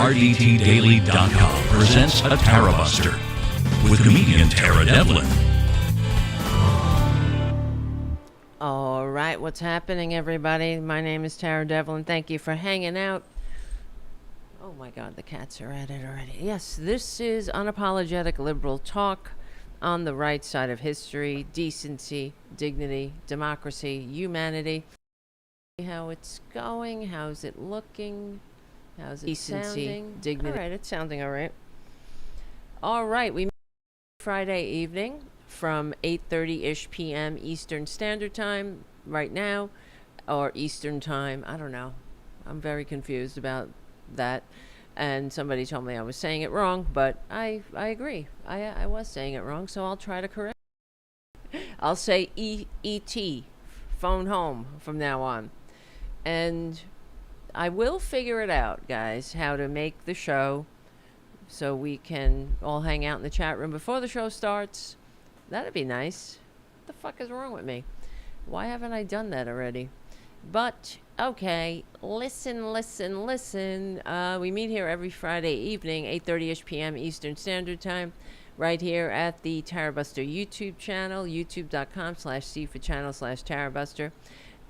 RDTDaily.com presents a Tarabuster with comedian Tara Devlin. All right, what's happening, everybody? My name is Tara Devlin. Thank you for hanging out. Oh my God, the cats are at it already. Yes, this is unapologetic liberal talk on the right side of history, decency, dignity, democracy, humanity. How it's going, how's it looking, how's it sounding? Dignity. All right, it's sounding all right. All right, we meet Friday evening from 8:30-ish p.m. Eastern Standard Time right now, or Eastern Time. I don't know. I'm very confused about that. And somebody told me I was saying it wrong, but I agree. I was saying it wrong, so I'll try to correct it. I'll say E-E-T, phone home, from now on. And I will figure it out, guys, how to make the show so we can all hang out in the chat room before the show starts. That'd be nice. What the fuck is wrong with me? Why haven't I done that already? But, okay, listen. We meet here every Friday evening, 8:30-ish p.m. Eastern Standard Time, right here at the Tarabuster YouTube channel, youtube.com/C for channel/Tarabuster.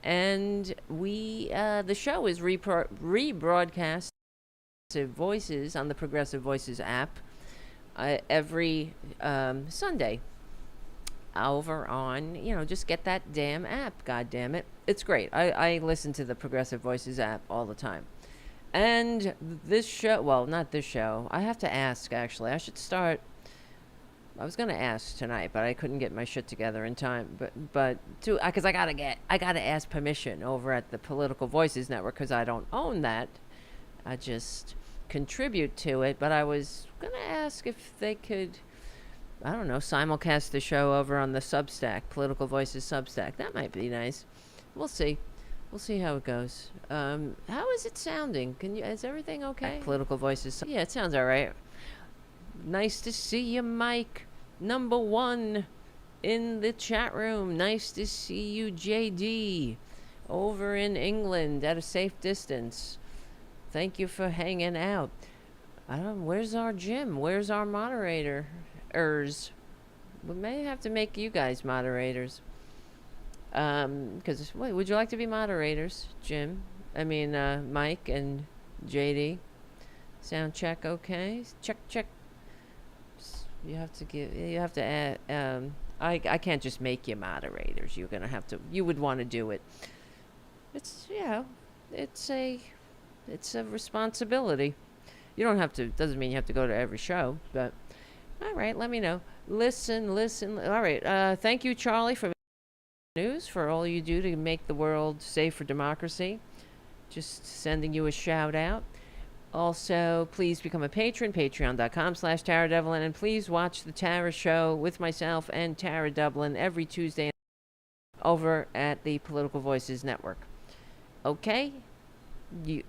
And the show is rebroadcast Voices on the Progressive Voices app every Sunday over on, just get that damn app, god damn it. It's great. I listen to the Progressive Voices app all the time. And this show, well, not this show. I have to ask, actually. I should start. I was going to ask tonight, but I couldn't get my shit together in time. But because I gotta ask permission over at the Political Voices Network, because I don't own that. I just contribute to it. But I was going to ask if they could, I don't know, simulcast the show over on the Substack, Political Voices Substack. That might be nice. We'll see. We'll see how it goes. How is it sounding? Is everything okay? Political Voices. Yeah, it sounds all right. Nice to see you, Mike. Number one in the chat room. Nice to see you, JD, over in England at a safe distance. Thank you for hanging out. Where's our Jim? Where's our moderator? We may have to make you guys moderators. Because, would you like to be moderators, Jim? Mike and JD. Sound check okay? Check. You have to add, I can't just make you moderators. You would want to do it. It's a responsibility. You don't have to, doesn't mean you have to go to every show, but all right, let me know. Listen. All right. Thank you, Charlie, for news, for all you do to make the world safe for democracy. Just sending you a shout out. Also, please become a patron, patreon.com/Tara Devlin, and please watch the Tara Show with myself and Tara Dublin every Tuesday over at the Political Voices Network. Okay?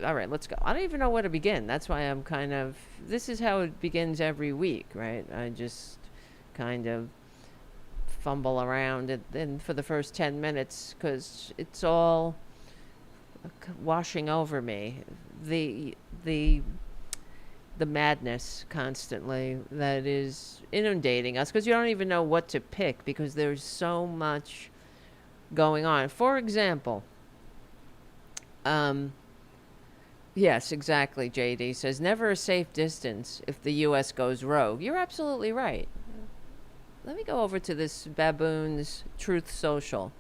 All right, let's go. I don't even know where to begin. That's why I'm this is how it begins every week, right? I just kind of fumble around and for the first 10 minutes because it's all washing over me. The madness constantly that is inundating us because you don't even know what to pick because there's so much going on. For example, yes, exactly, JD says, never a safe distance if the U.S. goes rogue. You're absolutely right. Let me go over to this Baboon's Truth Social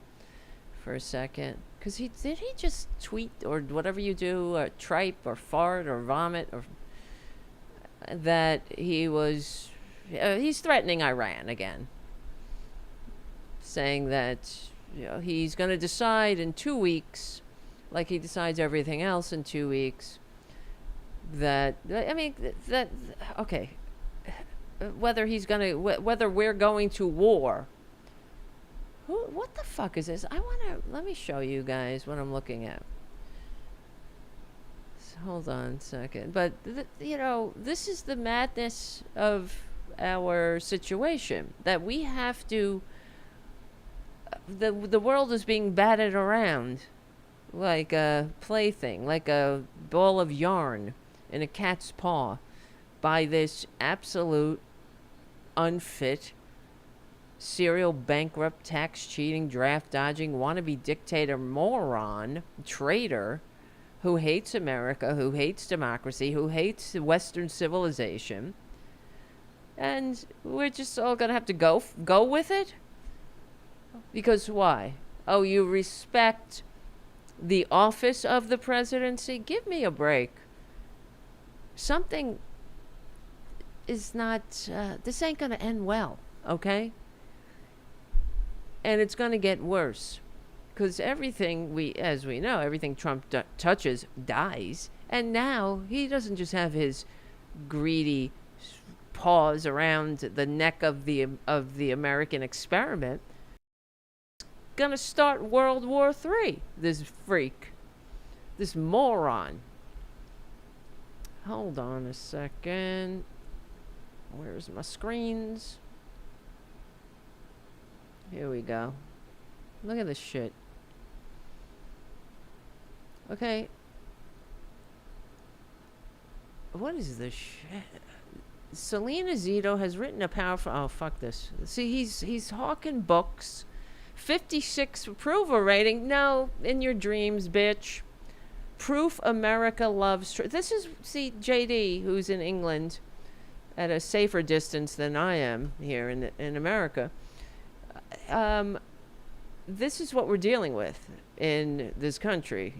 for a second. Because did he just tweet or whatever you do, or tripe or fart or vomit, or that he's threatening Iran again, saying that he's going to decide in 2 weeks, like he decides everything else in 2 weeks, whether we're going to war. What the fuck is this? Let me show you guys what I'm looking at. Hold on a second. But, this is the madness of our situation. That we have to, the world is being batted around like a plaything, like a ball of yarn. in a cat's paw by this absolute unfit, serial bankrupt, tax cheating, draft dodging, wannabe dictator, moron, traitor, who hates America, who hates democracy, who hates Western civilization. And we're just all going to have to go with it? Because why? Oh, you respect the office of the presidency? Give me a break. Something is not, this ain't going to end well, okay? And it's going to get worse. Because everything as we know, everything Trump touches dies. And now he doesn't just have his greedy paws around the neck of the American experiment. He's gonna start World War III. This freak, this moron. Hold on a second. Where's my screens? Here we go. Look at this shit. Okay. What is this shit? Selena Zito has written a powerful... Oh, fuck this. See, he's hawking books. 56 approval rating. No, in your dreams, bitch. Proof America loves... This is, see, JD, who's in England, at a safer distance than I am here in America. This is what we're dealing with in this country.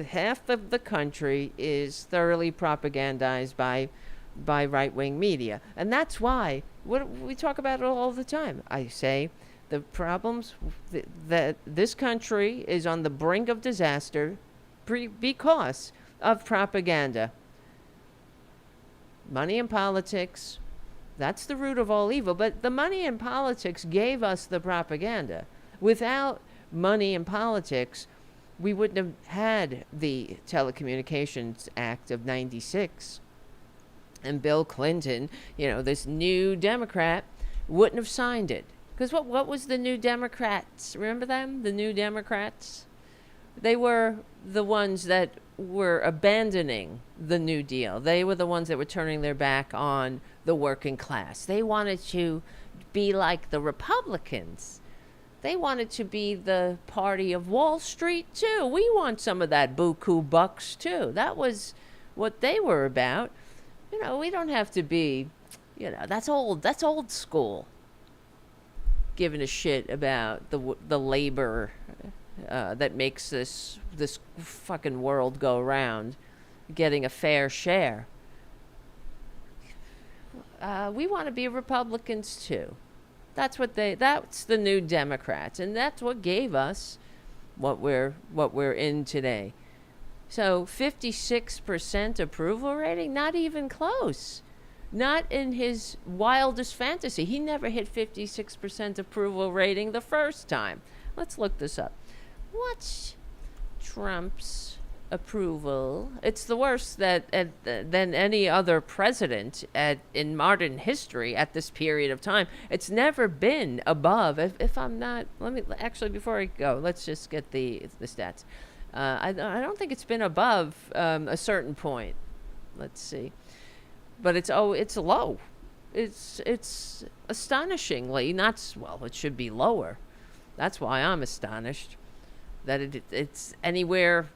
Half of the country is thoroughly propagandized by right-wing media. And that's why we talk about it all the time. I say the problems that this country is on the brink of disaster because of propaganda. Money in politics, that's the root of all evil. But the money in politics gave us the propaganda. Without money in politics, we wouldn't have had the Telecommunications Act of 96. And Bill Clinton, this new Democrat, wouldn't have signed it. Because what was the New Democrats? Remember them? The New Democrats? They were the ones that were abandoning the New Deal. They were the ones that were turning their back on the working class. They wanted to be like the Republicans. They wanted to be the party of Wall Street, too. We want some of that buku bucks, too. That was what they were about. We don't have to be, that's old school. Giving a shit about the labor that makes this fucking world go round, getting a fair share. We want to be Republicans too. That's the New Democrats, and that's what gave us what we're in today. So 56% approval rating, not even close. Not in his wildest fantasy. He never hit 56% approval rating the first time. Let's look this up. What's Trump's approval? It's the worst than any other president in modern history at this period of time. It's never been above. If I'm not, before I go, let's just get the stats. I don't think it's been above a certain point. Let's see. But it's low. It's astonishingly not, it should be lower. That's why I'm astonished that it's anywhere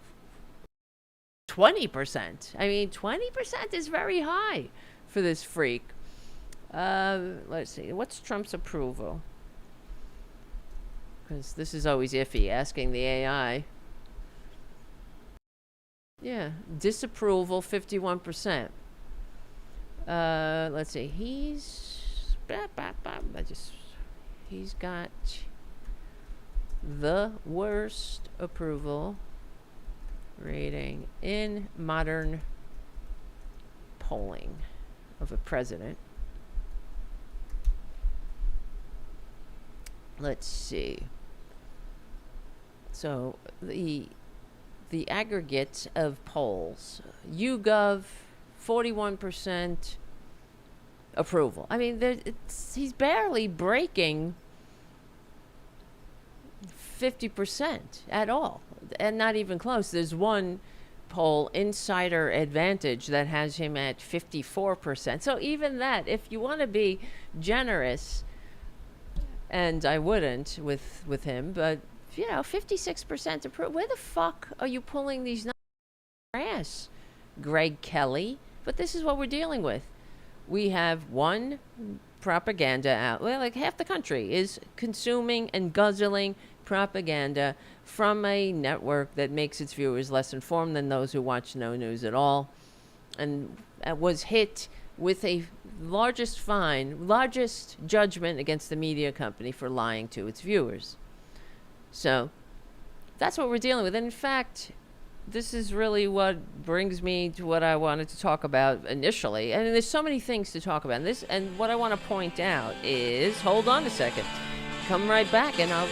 20%. I mean, 20% is very high for this freak. Let's see. What's Trump's approval? Because this is always iffy, asking the AI. Yeah, disapproval 51%. Let's see. He's got the worst approval rating in modern polling of a president. Let's see. So the aggregate of polls, YouGov, 41% approval. I mean, he's barely breaking 50% at all, and not even close. There's one poll insider advantage that has him at 54%. So even that, if you want to be generous, and I wouldn't with him, but 56% approve. Where the fuck are you pulling these numbers from your ass, Greg Kelly? But this is what we're dealing with. We have one propaganda outlet, like half the country is consuming and guzzling propaganda from a network that makes its viewers less informed than those who watch no news at all, and was hit with a largest judgment against the media company for lying to its viewers. So that's what we're dealing with. And in fact, this is really what brings me to what I wanted to talk about initially. And there's so many things to talk about. And what I want to point out is, hold on a second. Come right back and I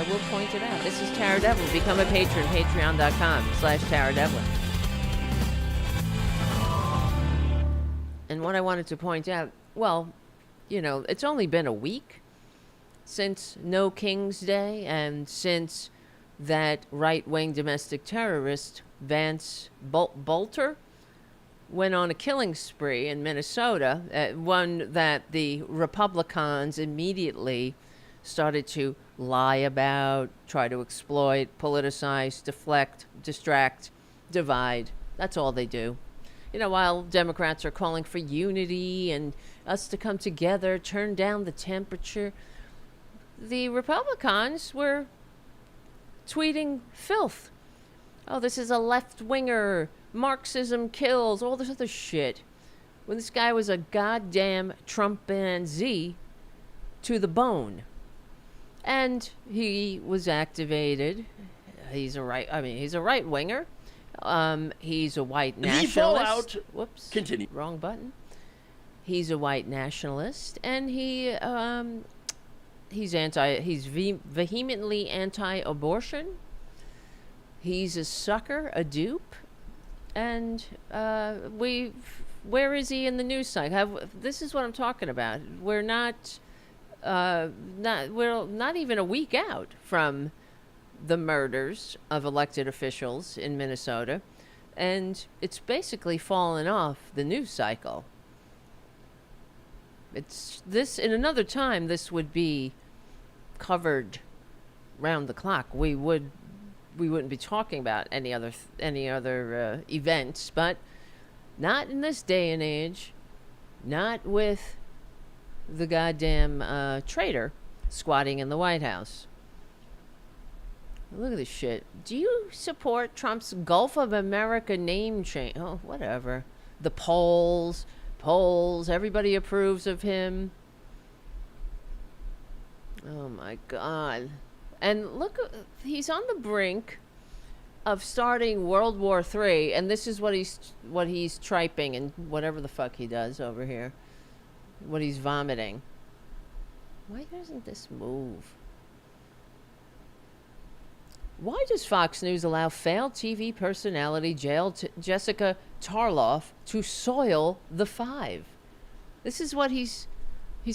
will point it out. This is Tara Devlin. Become a patron, patreon.com/Tara Devlin. And what I wanted to point out, well, it's only been a week since No King's Day and since that right-wing domestic terrorist Vance Bolter went on a killing spree in Minnesota, one that the Republicans immediately started to lie about, try to exploit, politicize, deflect, distract, divide. That's all they do. While Democrats are calling for unity and us to come together, turn down the temperature, the Republicans were tweeting filth. Oh, this is a left-winger, Marxism kills, all this other shit. When this guy was a goddamn Trumpanzee to the bone. And he was activated. He's a right-winger. He's a white nationalist. Whoops. Continue. Wrong button. He's a white nationalist, and he's vehemently anti-abortion. He's a sucker, a dupe, and where is he in the news cycle? This is what I'm talking about. We're not even a week out from the murders of elected officials in Minnesota, and it's basically fallen off the news cycle. It's this in another time this would be covered round the clock. We wouldn't be talking about any other events, but not in this day and age. Not with the goddamn traitor squatting in the White House. Look at this shit. Do you support Trump's Gulf of America name change? Oh, whatever. The polls, everybody approves of him. Oh my God. And look, he's on the brink of starting World War III, and this is what he's triping and whatever the fuck he does over here. What he's vomiting. Why doesn't this move? Why does Fox News allow failed TV personality Jessica Tarloff to soil the Five? This is what he's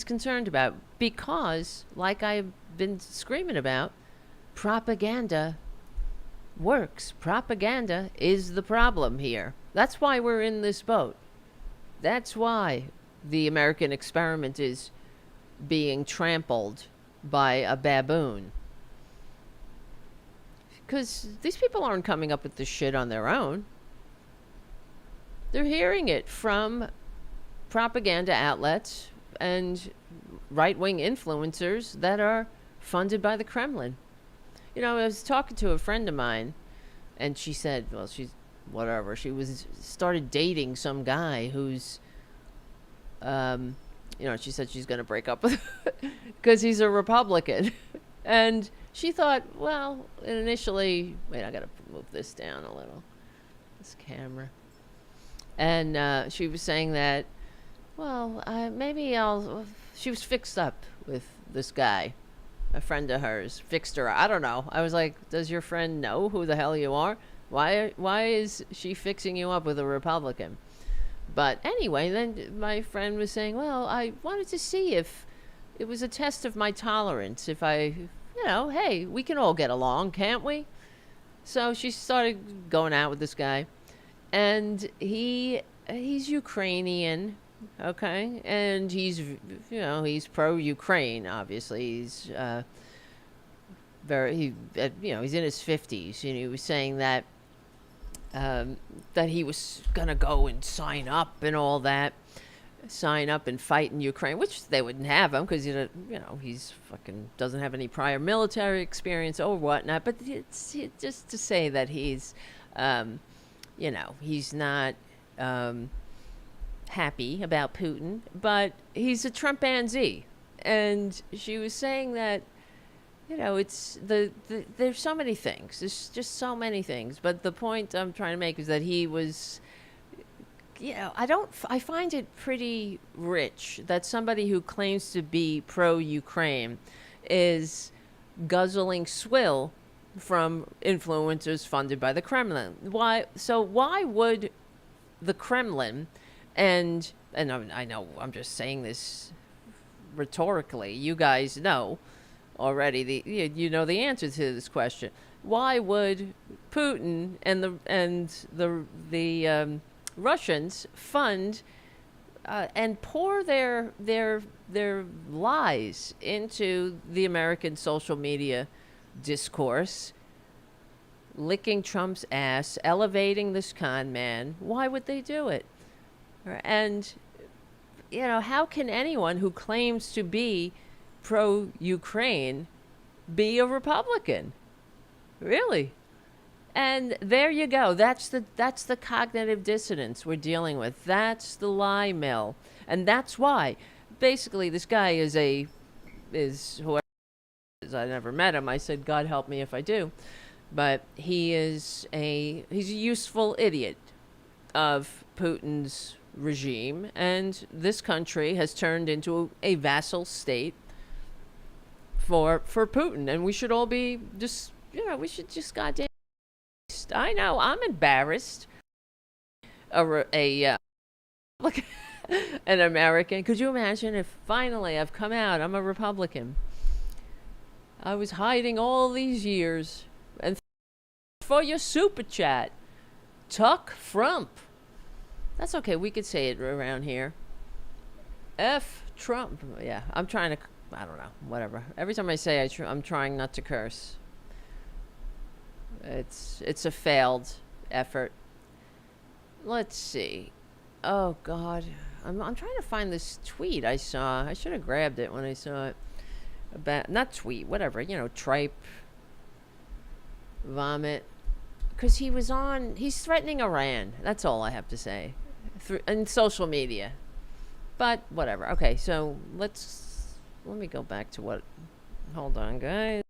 concerned about. Because, like I've been screaming about, propaganda works. Propaganda is the problem here. That's why we're in this boat. That's why the American experiment is being trampled by a baboon. Because these people aren't coming up with this shit on their own. They're hearing it from propaganda outlets and right-wing influencers that are funded by the Kremlin. I was talking to a friend of mine, and she said, well, she started dating some guy who's, she said she's going to break up with because he's a Republican. And she thought, well, initially, wait, I got to move this down a little, this camera. And she was saying that, well, she was fixed up with this guy. A friend of hers fixed her. I don't know. I was like, does your friend know who the hell you are? Why is she fixing you up with a Republican? But anyway, then my friend was saying, well, I wanted to see if it was a test of my tolerance. If I, hey, we can all get along, can't we? So she started going out with this guy. and he's Ukrainian, okay, and he's pro-Ukraine. Obviously, he's he's in his 50s, and he was saying that that he was gonna go and sign up and all that, sign up and fight in Ukraine, which they wouldn't have him because he's fucking doesn't have any prior military experience or whatnot. But it's just to say that he's, he's not happy about Putin, but he's a Trumpanzee, and she was saying that. It's there's so many things. There's just so many things. But the point I'm trying to make is that he was, I find it pretty rich that somebody who claims to be pro-Ukraine is guzzling swill from influencers funded by the Kremlin. Why would the Kremlin, and I know I'm just saying this rhetorically, you guys know already the answer to this question. Why would Putin and the Russians fund and pour their lies into the American social media discourse, licking Trump's ass, elevating this con man? Why would they do it? And how can anyone who claims to be pro-Ukraine be a Republican? Really? And there you go. That's the cognitive dissonance we're dealing with. That's the lie mill. And that's why basically this guy is whoever it is. I never met him. I said, God help me if I do. But he's a useful idiot of Putin's regime, and this country has turned into a vassal state for Putin, and we should all be just we should just goddamn. I know I'm embarrassed. Look, an American. Could you imagine if finally I've come out? I'm a Republican. I was hiding all these years, and for your super chat, Tuck Frump. That's okay. We could say it around here. F Trump. Yeah, I'm trying to. I don't know. Whatever. Every time I say I'm trying not to curse. It's a failed effort. Let's see. Oh God, I'm trying to find this tweet I saw. I should have grabbed it when I saw it. About not tweet, whatever. Tripe. Vomit. Because he's threatening Iran. That's all I have to say. In social media. But whatever. Okay, so let me go back to what. Hold on, guys.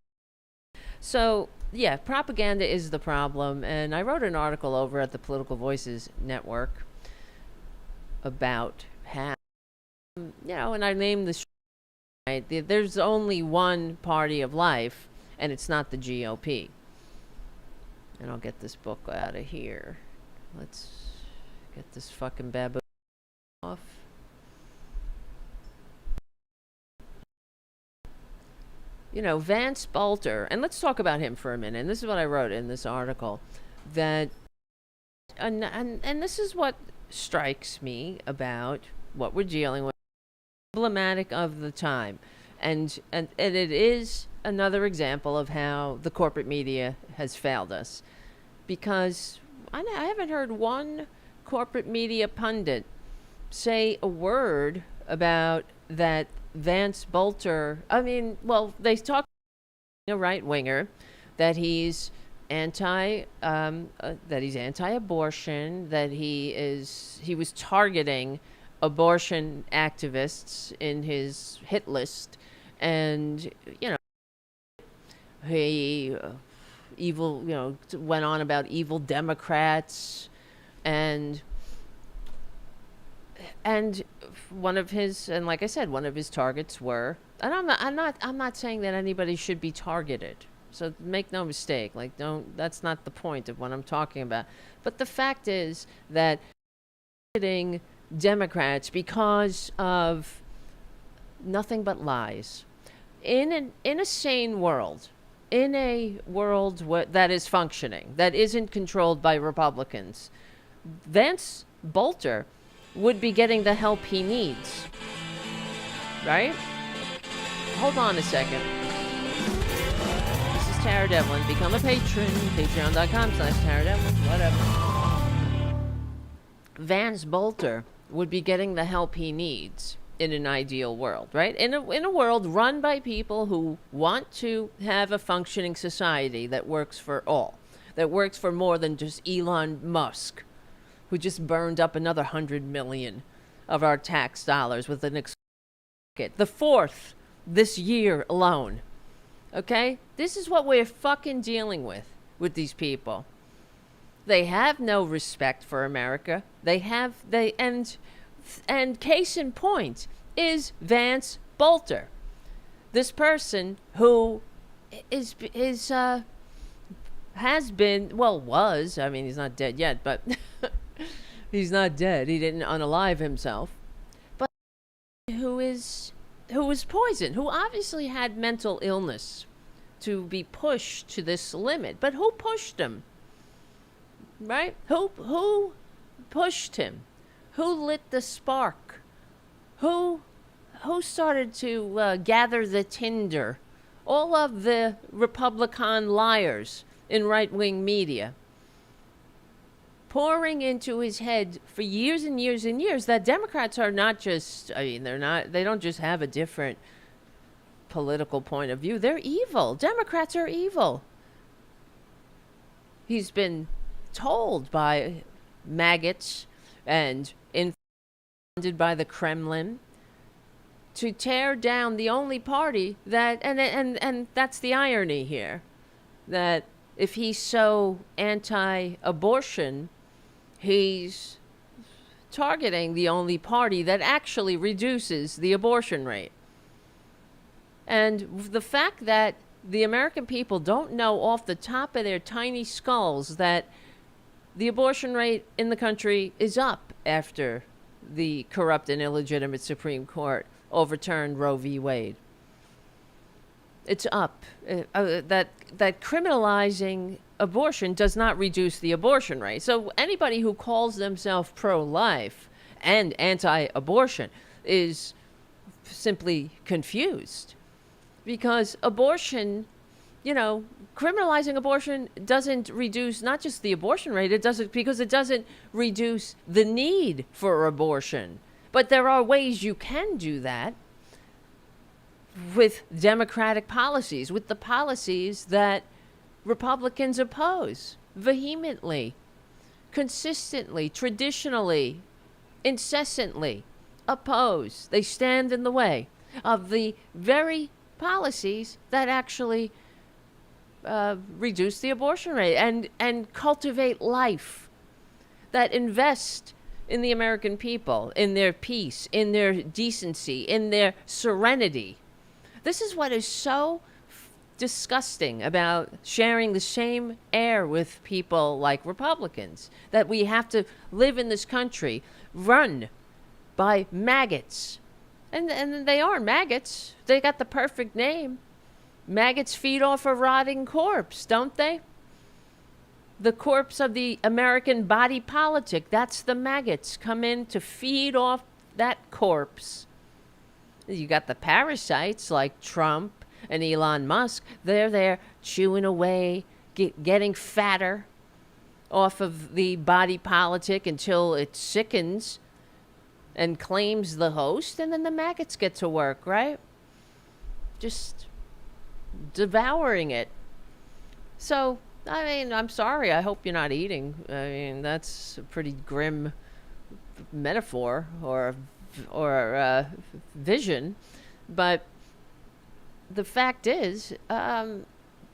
So, yeah, propaganda is the problem. And I wrote an article over at the Political Voices Network about how, and I named the show, right? There's only one party of life, and it's not the GOP. And I'll get this book out of here. Let's get this fucking baboon off. Vance Bolter, and let's talk about him for a minute. And this is what I wrote in this article, that, and this is what strikes me about what we're dealing with, emblematic of the time, and it is another example of how the corporate media has failed us, because I haven't heard one corporate media pundit say a word about that Vance Bolter. I mean, well, they talk a right winger, that he's anti-abortion, that he was targeting abortion activists in his hit list, and he went on about evil Democrats, and one of his, and like I said, one of his targets were, and I'm not saying that anybody should be targeted. So make no mistake, that's not the point of what I'm talking about. But the fact is that targeting Democrats because of nothing but lies. In a sane world, in a world that is functioning, that isn't controlled by Republicans, Vance Bolter would be getting the help he needs. Right? Hold on a second. This is Tara Devlin. Become a patron. Patreon.com/Tara Devlin. Whatever. Vance Bolter would be getting the help he needs in an ideal world, right? In a world run by people who want to have a functioning society that works for all, that works for more than just Elon Musk, who just burned up another 100 million of our tax dollars with an the fourth this year alone. Okay? This is what we're fucking dealing with these people. They have no respect for America. And case in point is Vance Bolter. This person who was, I mean, he's not dead yet, but he's not dead. He didn't unalive himself. But who was poisoned, who obviously had mental illness to be pushed to this limit. But who pushed him? Right? Who pushed him? Who lit the spark? Who started to gather the tinder? All of the Republican liars in right-wing media, pouring into his head for years and years and years that Democrats are not just, they don't just have a different political point of view. They're evil. Democrats are evil. He's been told by maggots and funded by the Kremlin to tear down the only party that, and that's the irony here, that if he's so anti-abortion, he's targeting the only party that actually reduces the abortion rate. And the fact that the American people don't know off the top of their tiny skulls that the abortion rate in the country is up after the corrupt and illegitimate Supreme Court overturned Roe v. Wade. It's up. That criminalizing abortion does not reduce the abortion rate. So anybody who calls themselves pro-life and anti-abortion is simply confused, because abortion, criminalizing abortion doesn't reduce not just the abortion rate, it doesn't reduce the need for abortion. But there are ways you can do that with democratic policies, with the policies that Republicans oppose vehemently, consistently, traditionally, incessantly oppose. They stand in the way of the very policies that actually reduce the abortion rate and cultivate life, that invest in the American people, in their peace, in their decency, in their serenity. This is what is so disgusting about sharing the same air with people like Republicans, that we have to live in this country run by maggots. And they are maggots. They got the perfect name. Maggots feed off a rotting corpse, don't they? The corpse of the American body politic, that's the maggots come in to feed off that corpse. You got the parasites like Trump and Elon Musk. They're there chewing away, getting fatter off of the body politic until it sickens and claims the host, and then the maggots get to work, right? Just devouring it. So, I'm sorry. I hope you're not eating. That's a pretty grim metaphor or vision. But the fact is,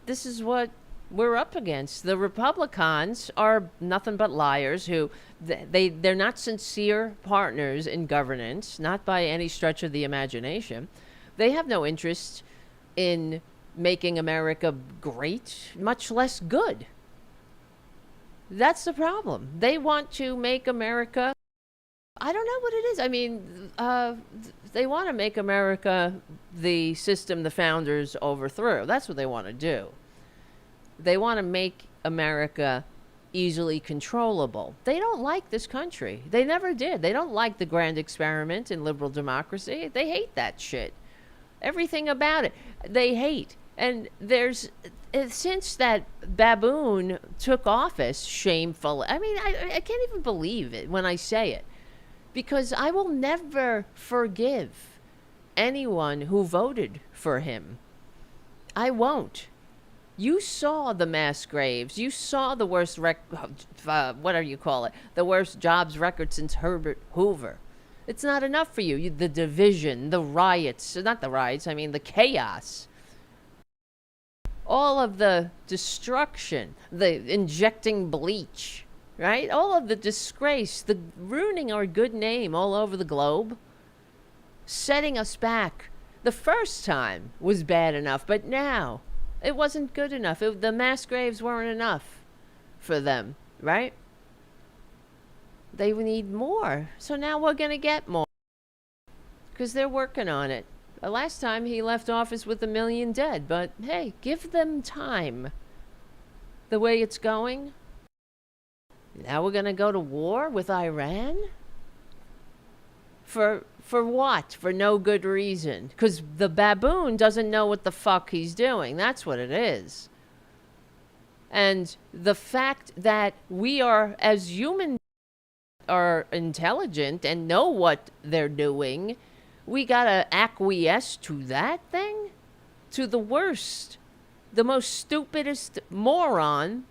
this is what we're up against. The Republicans are nothing but liars who they're not sincere partners in governance, not by any stretch of the imagination. They have no interest in making America great, much less good. That's the problem. They want to make America, I don't know what it is. They want to make America the system the founders overthrew. That's what they want to do. They want to make America easily controllable. They don't like this country. They never did. They don't like the grand experiment in liberal democracy. They hate that shit. Everything about it, they hate. And since that baboon took office, shameful. I mean, I can't even believe it when I say it, because I will never forgive anyone who voted for him. I won't. You saw the mass graves. You saw the worst whatever you call it, the worst jobs record since Herbert Hoover. It's not enough for you. The division, the riots, not the riots, I mean the chaos. All of the destruction, the injecting bleach, right? All of the disgrace, the ruining our good name all over the globe, setting us back. The first time was bad enough, but now it wasn't good enough. The mass graves weren't enough for them, right? They need more. So now we're going to get more, because they're working on it. Last time he left office with 1 million dead, but hey, give them time. The way it's going, now we're going to go to war with Iran? For what? For no good reason. Because the baboon doesn't know what the fuck he's doing. That's what it is. And the fact that we are, as humans, are intelligent and know what they're doing, we gotta acquiesce to that thing? To the worst, the most stupidest moron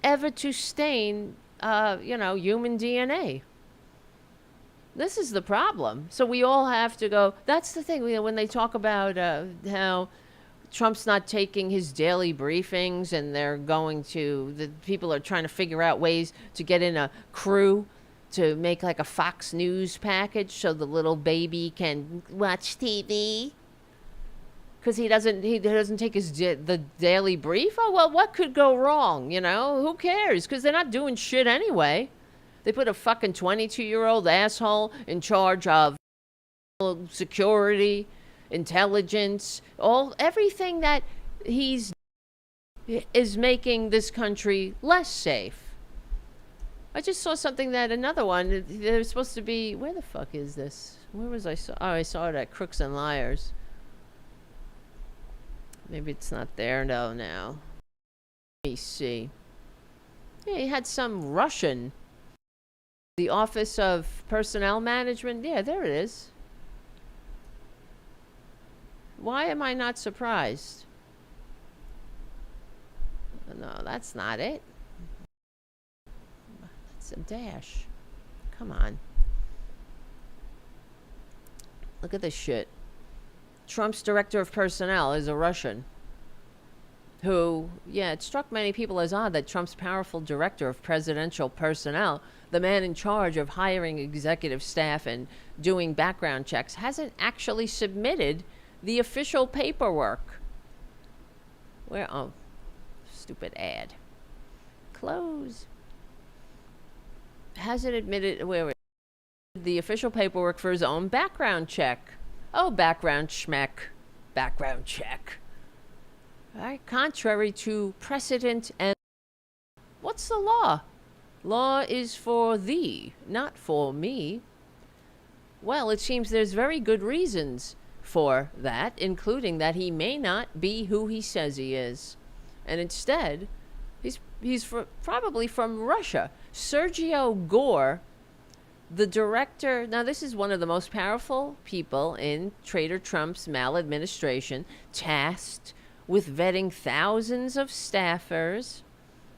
ever to stain, human DNA. This is the problem. So we all have to go. That's the thing. When they talk about how Trump's not taking his daily briefings, and the people are trying to figure out ways to get in a crew to make like a Fox News package so the little baby can watch TV. Because he doesn't take the daily brief. Oh, well, what could go wrong? Who cares? Because they're not doing shit anyway. They put a fucking 22-year-old asshole in charge of security, intelligence, everything that is making this country less safe. I just saw something that another one, there's supposed to be, where the fuck is this? Where was I I saw it at Crooks and Liars. Maybe it's not there now. Let me see. Yeah, he had some Russian. The Office of Personnel Management. Yeah, there it is. Why am I not surprised? No, that's not it. That's a dash. Come on. Look at this shit. Trump's director of personnel is a Russian who, it struck many people as odd that Trump's powerful director of presidential personnel, the man in charge of hiring executive staff and doing background checks, hasn't actually submitted the official paperwork. Stupid ad. Close. Hasn't admitted the official paperwork for his own background check. Oh, background schmeck. Background check. All right, contrary to precedent and... What's the law? Law is for thee, not for me. Well, it seems there's very good reasons for that, including that he may not be who he says he is. And instead, he's probably from Russia. Sergio Gore, the director... Now, this is one of the most powerful people in Trader Trump's maladministration, tasked with vetting thousands of staffers,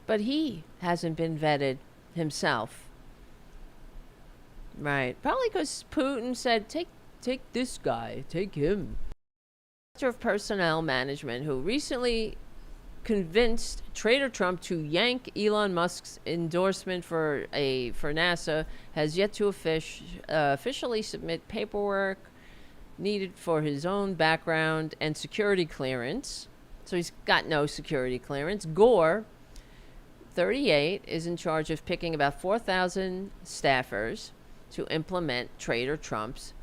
but he hasn't been vetted himself. Right. Probably because Putin said, take this guy, take him. Director of Personnel Management, who recently convinced Trader Trump to yank Elon Musk's endorsement for NASA, has yet to officially submit paperwork needed for his own background and security clearance. So he's got no security clearance. Gore, 38, is in charge of picking about 4,000 staffers to implement Trader Trump's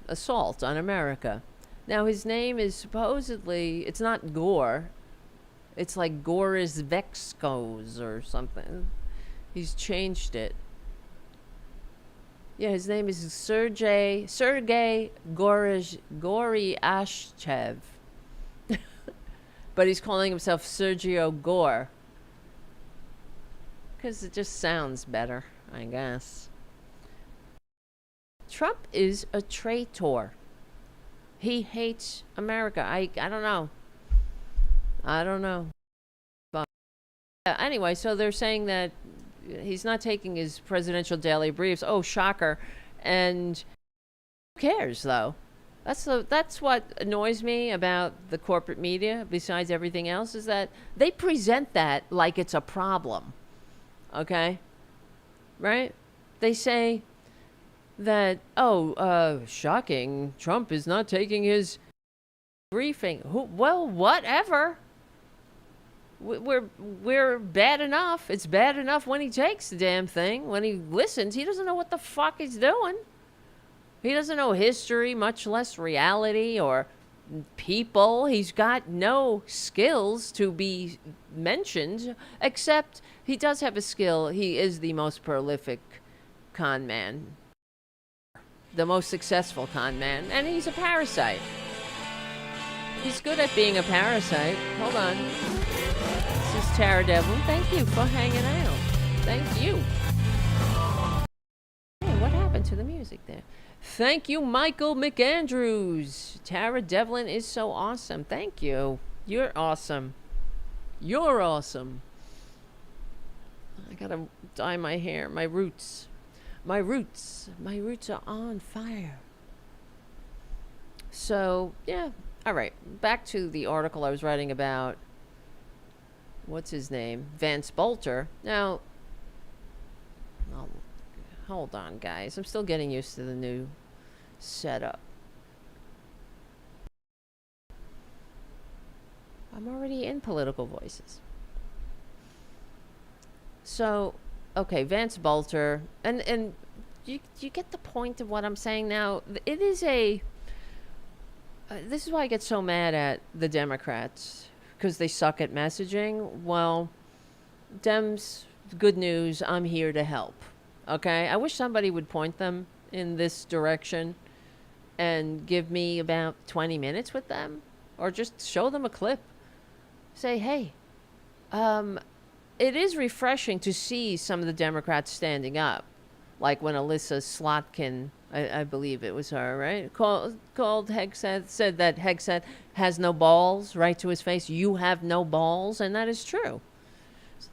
assault on America. Now, his name is supposedly, it's not Gore. It's like Goris Vexkos or something. He's changed it. Yeah, his name is Sergei Goriashchev. But he's calling himself Sergio Gore. Because it just sounds better, I guess. Trump is a traitor. He hates America. I don't know. I don't know. But anyway, so they're saying that he's not taking his presidential daily briefs. Oh, shocker. And who cares, though? That's what annoys me about the corporate media, besides everything else, is that they present that like it's a problem. Okay? Right? They say that, shocking, Trump is not taking his briefing. Well, whatever. We're bad enough. It's bad enough when he takes the damn thing. When he listens, he doesn't know what the fuck he's doing. He doesn't know history, much less reality or people. He's got no skills to be mentioned, except he does have a skill. He is the most prolific con man, the most successful con man, and he's a parasite. He's good at being a parasite. Hold on. This is Tara Devlin. Thank you for hanging out. Thank you. Hey, what happened to the music there? Thank you, Michael McAndrews. Tara Devlin is so awesome. Thank you. You're awesome. You're awesome. I gotta dye my hair. My roots. My roots are on fire. So, yeah. All right. Back to the article I was writing about. What's his name? Vance Bolter. Now, hold on, guys. I'm still getting used to the new setup. I'm already in Political Voices. So, okay, Vance Bolter, and you get the point of what I'm saying now. It is a. This is why I get so mad at the Democrats, because they suck at messaging. Well, Dems, good news. I'm here to help. Okay, I wish somebody would point them in this direction and give me about 20 minutes with them, or just show them a clip. Say, hey, it is refreshing to see some of the Democrats standing up, like when Alyssa Slotkin, I believe it was her, right, called Hegseth, said that Hegseth has no balls, right to his face. You have no balls, and that is true.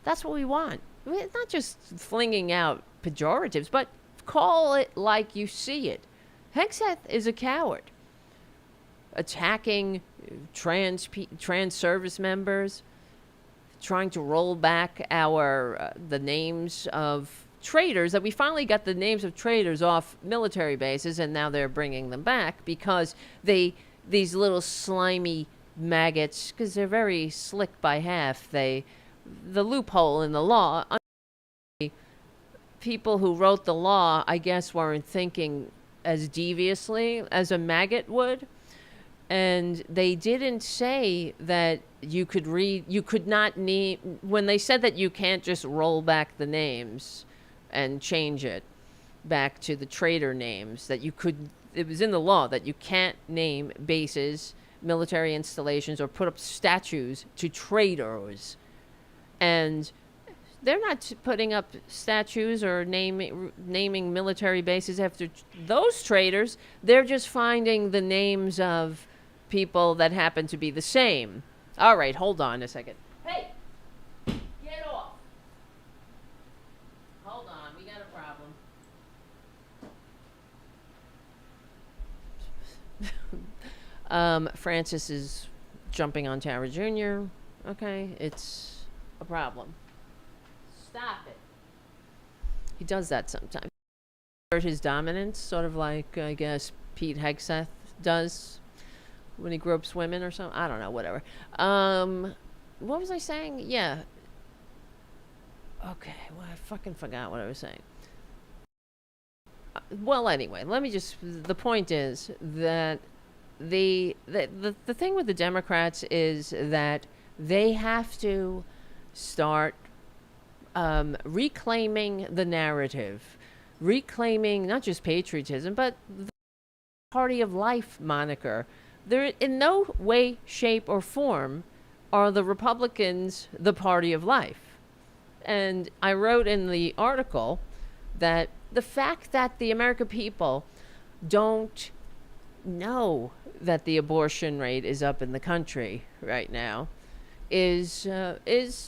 That's what we want. It's not just flinging out pejoratives, but call it like you see it. Hegseth is a coward, attacking trans service members, trying to roll back the names of traitors, that we finally got the names of traitors off military bases, and now they're bringing them back because these little slimy maggots, because they're very slick by half, the loophole in the law. People who wrote the law, I guess, weren't thinking as deviously as a maggot would. And they didn't say that you could not name, when they said that you can't just roll back the names and change it back to the traitor names, that you could, it was in the law that you can't name bases, military installations, or put up statues to traitors. And they're not putting up statues or naming military bases after those traitors. They're just finding the names of people that happen to be the same. All right, hold on a second. Hey, get off. Hold on, we got a problem. Francis is jumping on Tara Jr. Okay, it's a problem. Stop it. He does that sometimes. His dominance, sort of like, I guess, Pete Hegseth does when he gropes women or something. I don't know, whatever. What was I saying? Yeah. Okay, well, I fucking forgot what I was saying. Well, anyway, let me just, the point is that the thing with the Democrats is that They have to start reclaiming the narrative, reclaiming not just patriotism, but the party of life moniker. There, in no way, shape, or form are the Republicans the party of life. And I wrote in the article that the fact that the American people don't know that the abortion rate is up in the country right now is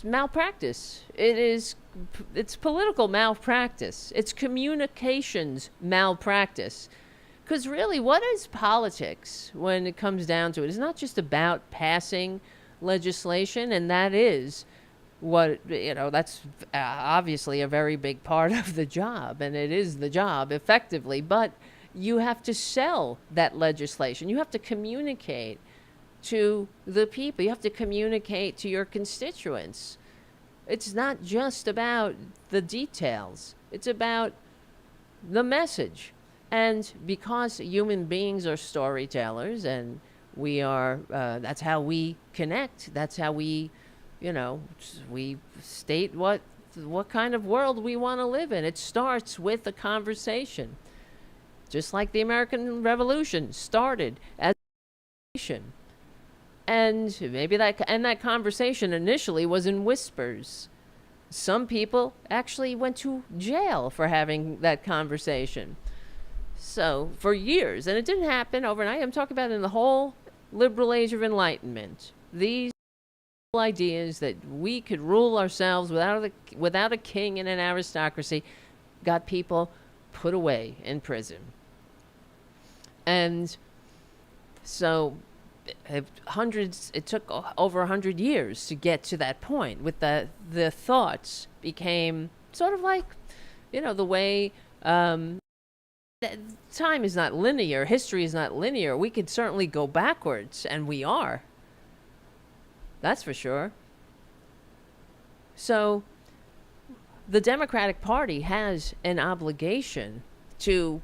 malpractice. It's political malpractice. It's communications malpractice. Because really, what is politics when it comes down to it? It's not just about passing legislation, and that is what, that's obviously a very big part of the job, and it is the job effectively, but you have to sell that legislation. You have to communicate to the people. You have to communicate to your constituents. It's not just about the details. It's about the message. And because human beings are storytellers, and we are, that's how we connect. That's how we, we state what kind of world we want to live in. It starts with a conversation. Just like the American Revolution started as a conversation. And maybe that conversation initially was in whispers. Some people actually went to jail for having that conversation. So, for years, and it didn't happen overnight. I'm talking about in the whole liberal age of enlightenment. These ideas that we could rule ourselves without a king and an aristocracy got people put away in prison. And so it took over 100 years to get to that point with the thoughts became sort of like, the way time is not linear, history is not linear. We could certainly go backwards, and we are. That's for sure. So the Democratic Party has an obligation to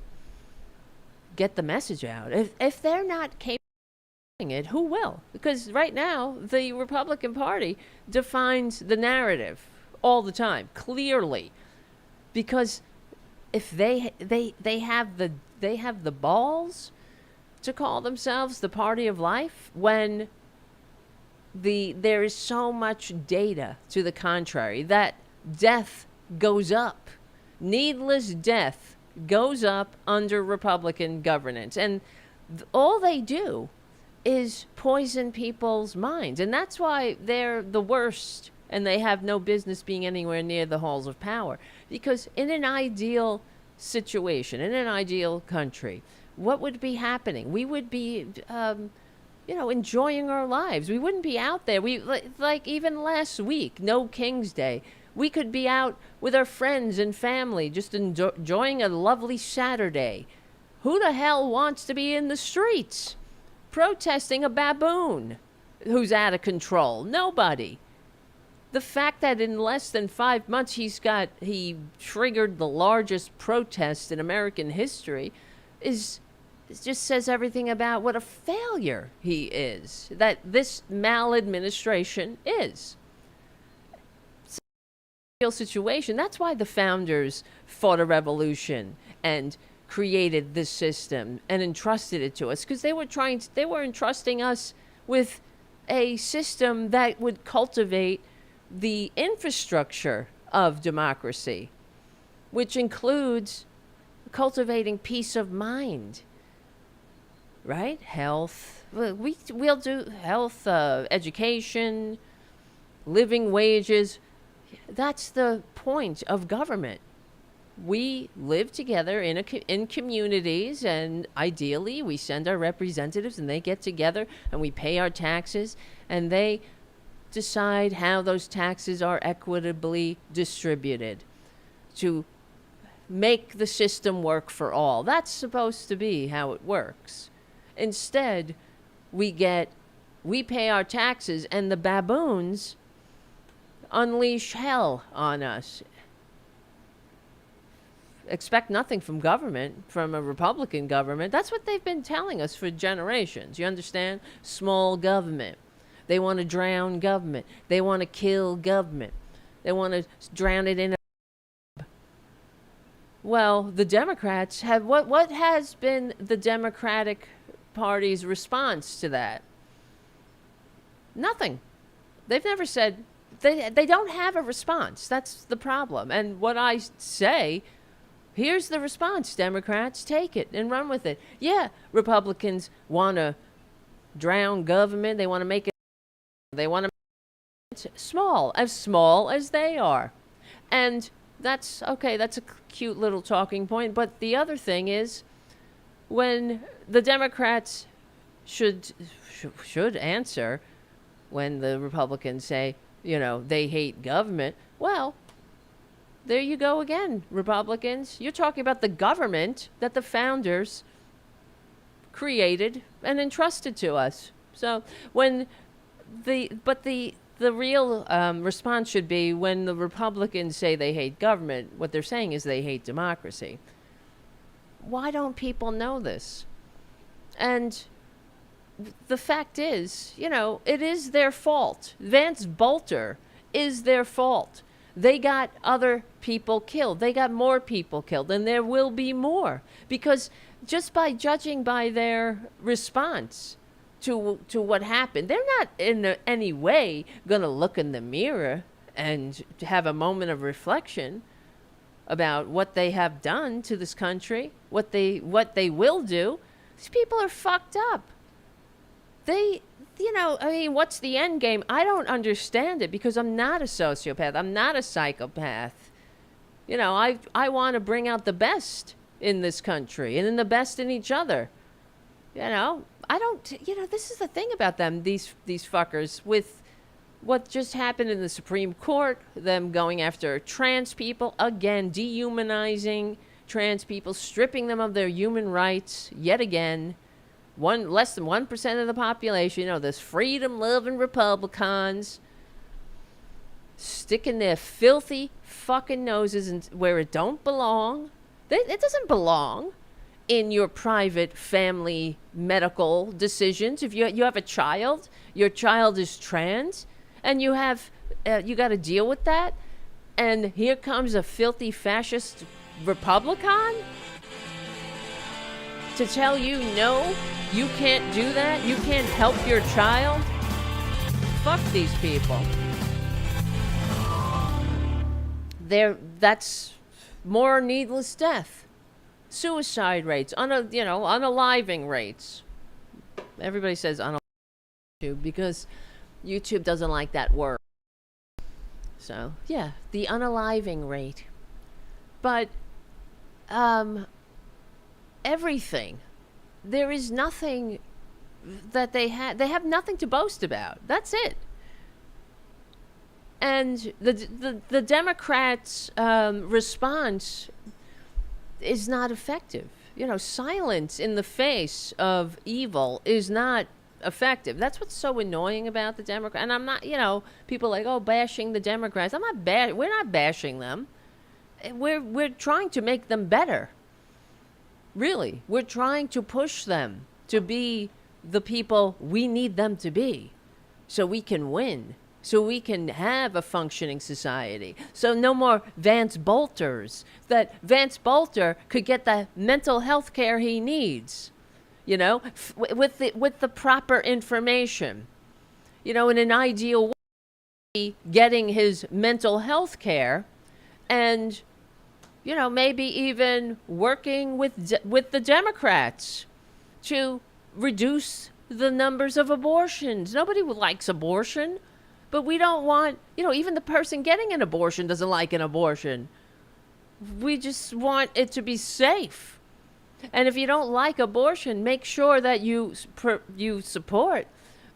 get the message out. If they're not capable of doing it, who will? Because right now, the Republican Party defines the narrative all the time, clearly. Because if they have the balls to call themselves the party of life when there is so much data to the contrary that death goes up, needless death goes up under Republican governance, and all they do is poison people's minds, and that's why they're the worst, and they have no business being anywhere near the halls of power. Because in an ideal situation, in an ideal country, what would be happening? We would be, enjoying our lives. We wouldn't be out there. Like even last week, no King's Day, we could be out with our friends and family, just enjoying a lovely Saturday. Who the hell wants to be in the streets protesting a baboon who's out of control? Nobody. The fact that in less than 5 months he triggered the largest protest in American history it just says everything about what a failure he is, that this maladministration is. It's a real situation. That's why the founders fought a revolution and created this system and entrusted it to us, because they were entrusting us with a system that would cultivate the infrastructure of democracy, which includes cultivating peace of mind, right? Health. We'll do health, education, living wages. That's the point of government. We live together in communities, and ideally we send our representatives and they get together and we pay our taxes, and they decide how those taxes are equitably distributed to make the system work for all. That's supposed to be how it works. Instead, we pay our taxes, and the baboons unleash hell on us. Expect nothing from government, from a Republican government. That's what they've been telling us for generations. You understand? Small government. They want to drown government. They want to kill government. They want to drown it in a... Well, the Democrats have... What has been the Democratic Party's response to that? Nothing. They've never said... They don't have a response. That's the problem. And what I say... Here's the response, Democrats. Take it and run with it. Yeah, Republicans want to drown government. They want to make it... They want to make it small as they are. And that's okay. That's a cute little talking point. But the other thing is, when the Democrats should answer when the Republicans say, you know, they hate government, well... There you go again, Republicans. You're talking about the government that the founders created and entrusted to us. So when the real response should be when the Republicans say they hate government, what they're saying is they hate democracy. Why don't people know this? And the fact is, you know, it is their fault. Vance Bolter is their fault. They got other people killed. They got more people killed, and there will be more. Because just by judging by their response to what happened, they're not in any way going to look in the mirror and have a moment of reflection about what they have done to this country, what they will do. These people are fucked up. You know, I mean, what's the end game? I don't understand it because I'm not a sociopath. I'm not a psychopath. You know, I want to bring out the best in this country and in the best in each other. You know, I don't, you know, this is the thing about them, these fuckers, with what just happened in the Supreme Court, them going after trans people, again, dehumanizing trans people, stripping them of their human rights yet again. Less than 1% of the population, you know, this freedom-loving Republicans sticking their filthy fucking noses in where it don't belong. It doesn't belong in your private family medical decisions. If you have a child, your child is trans, and you got to deal with that, and here comes a filthy fascist Republican to tell you, no, you can't do that. You can't help your child. Fuck these people. That's more needless death. Suicide rates, unaliving rates. Everybody says unalive because YouTube doesn't like that word. So, yeah, the unaliving rate. But, everything. There is nothing that they have nothing to boast about. That's it. And the Democrats' response is not effective. You know, silence in the face of evil is not effective. That's what's so annoying about the Democrats. And I'm not, you know, people like, oh, bashing the Democrats. We're not bashing them. We're trying to make them better. Really, we're trying to push them to be the people we need them to be so we can win, so we can have a functioning society. So no more Vance Bolters, that Vance Bolter could get the mental health care he needs, you know, with the proper information. You know, in an ideal way, getting his mental health care and, you know, maybe even working with the Democrats to reduce the numbers of abortions. Nobody likes abortion, but we don't want, you know, even the person getting an abortion doesn't like an abortion. We just want it to be safe. And if you don't like abortion, make sure that you support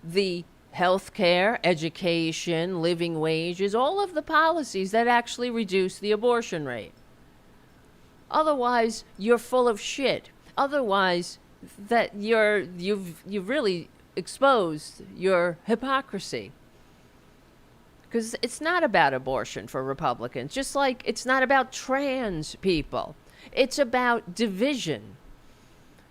the health care, education, living wages, all of the policies that actually reduce the abortion rate. Otherwise, you're full of shit. Otherwise, that you've really exposed your hypocrisy. Because it's not about abortion for Republicans, just like it's not about trans people. It's about division.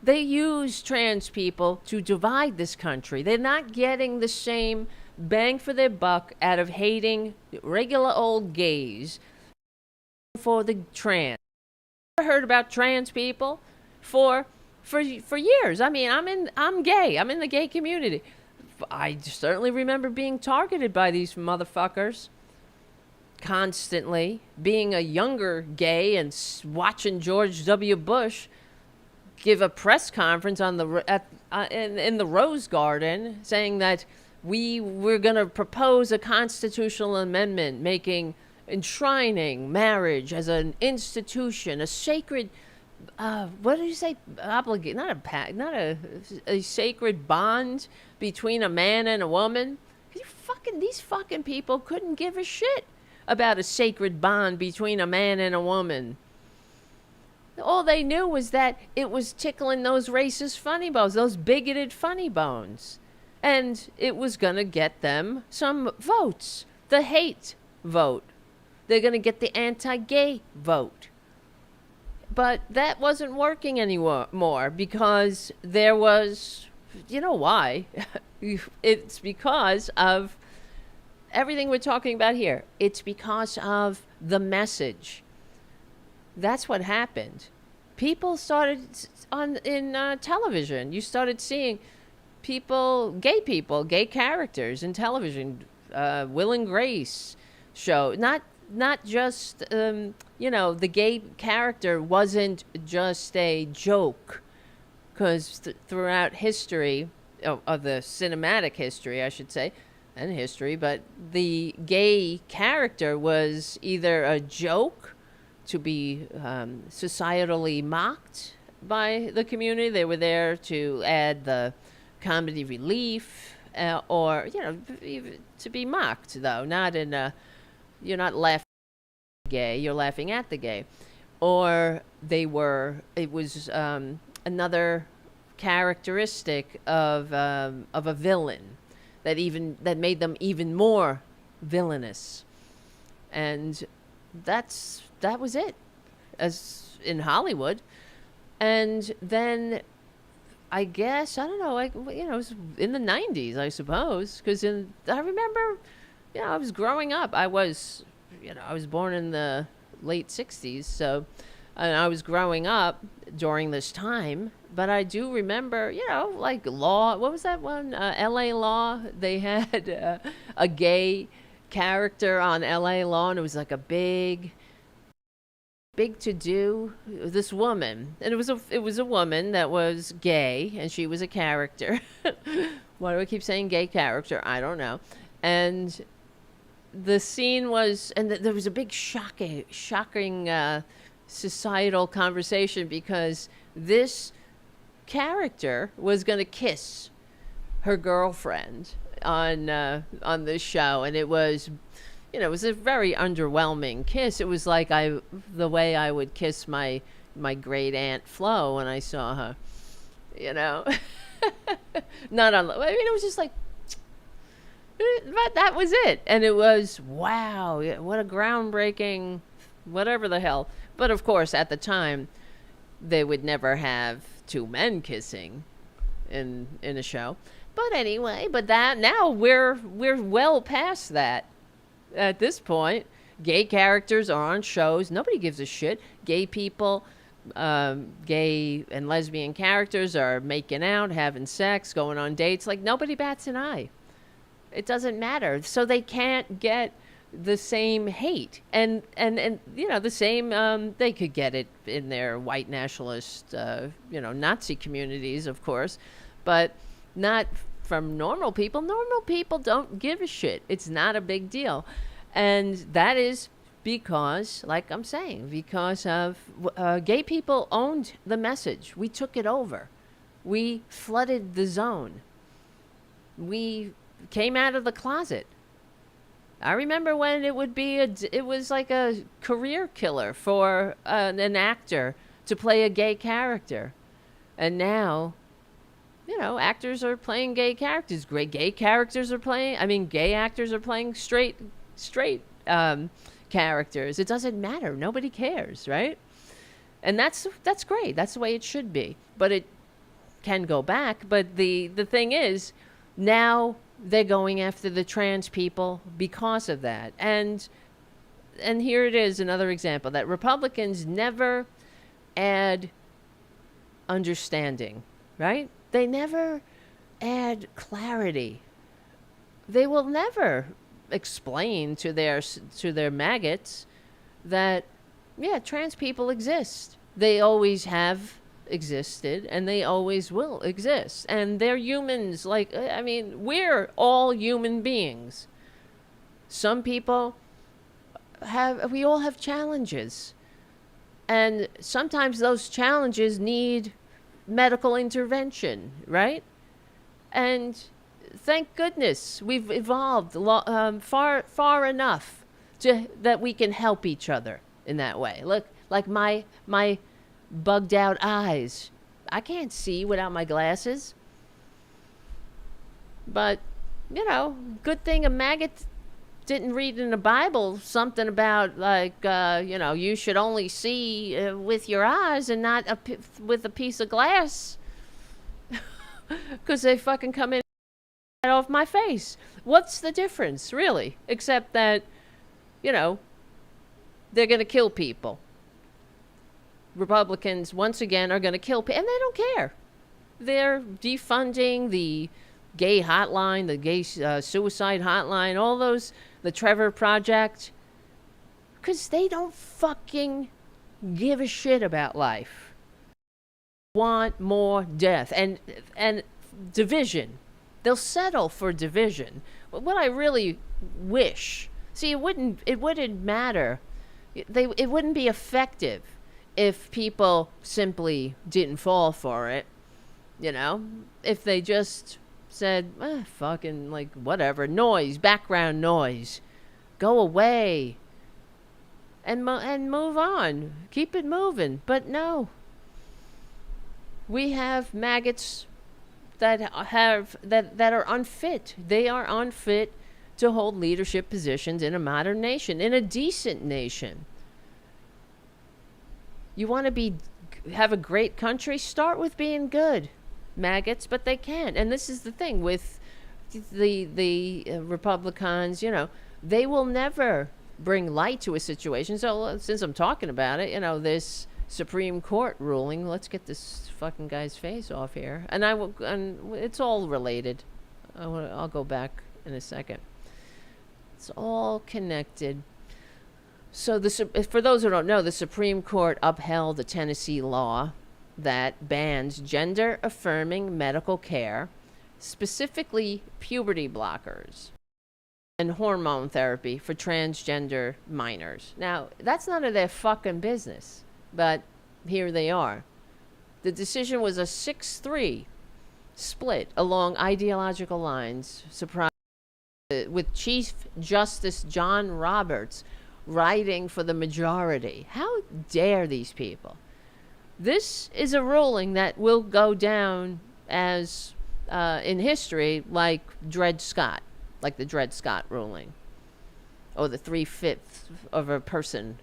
They use trans people to divide this country. They're not getting the same bang for their buck out of hating regular old gays for the trans. I've heard about trans people for years. I mean, I'm gay. I'm in the gay community. I certainly remember being targeted by these motherfuckers constantly. Being a younger gay and watching George W. Bush give a press conference on in the Rose Garden, saying that we're going to propose a constitutional amendment enshrining marriage as an institution, a sacred. What did you say? Not a sacred bond between a man and a woman. These fucking people couldn't give a shit about a sacred bond between a man and a woman. All they knew was that it was tickling those racist funny bones, those bigoted funny bones. And it was going to get them some votes. The hate vote. They're going to get the anti-gay vote. But that wasn't working anymore because there was, you know why? It's because of everything we're talking about here. It's because of the message. That's what happened. People started in television. You started seeing gay characters in television. Will and Grace show. Not just, the gay character wasn't just a joke. Because throughout history, of the cinematic history, I should say, and history, but the gay character was either a joke to be societally mocked by the community. They were there to add the comedy relief, or, to be mocked, though, not in a... You're not laughing at the gay, you're laughing at the gay. Or it was another characteristic of a villain that made them even more villainous. And that was it, as in Hollywood. And then I guess, I don't know, it was in the 90s, I suppose, because I remember... I was growing up. I was born in the late 60s, so and I was growing up during this time. But I do remember, like Law. What was that one? L.A. Law. They had a gay character on L.A. Law, and it was like a big to do. This woman, and it was a woman that was gay, and she was a character. Why do I keep saying gay character? I don't know. And the scene was, and there was a big shocking societal conversation because this character was going to kiss her girlfriend on this show, and it was, it was a very underwhelming kiss. It was like the way I would kiss my great aunt Flo when I saw her, not on. I mean, it was just like. But that was it. And it was, wow, what a groundbreaking, whatever the hell. But of course, at the time, they would never have two men kissing in a show. But anyway, now we're well past that. At this point, gay characters are on shows. Nobody gives a shit. Gay people, gay and lesbian characters are making out, having sex, going on dates. Like, nobody bats an eye. It doesn't matter. So they can't get the same hate. And the same, they could get it in their white nationalist, Nazi communities, of course, but not from normal people. Normal people don't give a shit. It's not a big deal. And that is because, like I'm saying, because of gay people owned the message. We took it over. We flooded the zone. We came out of the closet. I remember when it was like a career killer for an actor to play a gay character. And now, actors are playing gay characters. Gay actors are playing straight characters. It doesn't matter. Nobody cares, right? And that's great. That's the way it should be. But it can go back. But the thing is, Now they're going after the trans people because of that. And here it is, another example that Republicans never add understanding, right? They never add clarity. They will never explain to their maggots that, yeah, trans people exist. They always have existed and they always will exist. And they're humans. Like, I mean, we're all human beings. Some people we all have challenges. And sometimes those challenges need medical intervention, right? And thank goodness we've evolved far enough that we can help each other in that way. Look, like my bugged out eyes. I can't see without my glasses. But, you know, good thing a maggot didn't read in the Bible something about, like, you know, you should only see with your eyes and not with a piece of glass. Because they fucking come in off my face. What's the difference, really? Except that, you know, they're going to kill people. Republicans, once again, are going to kill people. And they don't care. They're defunding the gay hotline, the gay suicide hotline, all those, the Trevor Project. Because they don't fucking give a shit about life. Want more death and division. They'll settle for division. But what I really wish, see, it wouldn't matter. It wouldn't be effective if people simply didn't fall for it. You know, if they just said, fucking, like, whatever, noise, background noise, go away, and move on, keep it moving. But no, we have maggots that are unfit. They are unfit to hold leadership positions in a modern nation, in a decent nation. You want to have a great country? Start with being good, maggots, but they can't. And this is the thing with the Republicans, you know, they will never bring light to a situation. So since I'm talking about it, you know, this Supreme Court ruling, let's get this fucking guy's face off here. And it's all related. I'll go back in a second. It's all connected. So for those who don't know, the Supreme Court upheld the Tennessee law that bans gender-affirming medical care, specifically puberty blockers and hormone therapy for transgender minors. Now, that's none of their fucking business, but here they are. The decision was a 6-3 split along ideological lines, with Chief Justice John Roberts writing for the majority. How dare these people? This is a ruling that will go down as, in history, like Dred Scott, like the Dred Scott ruling, or the 3/5 of a person,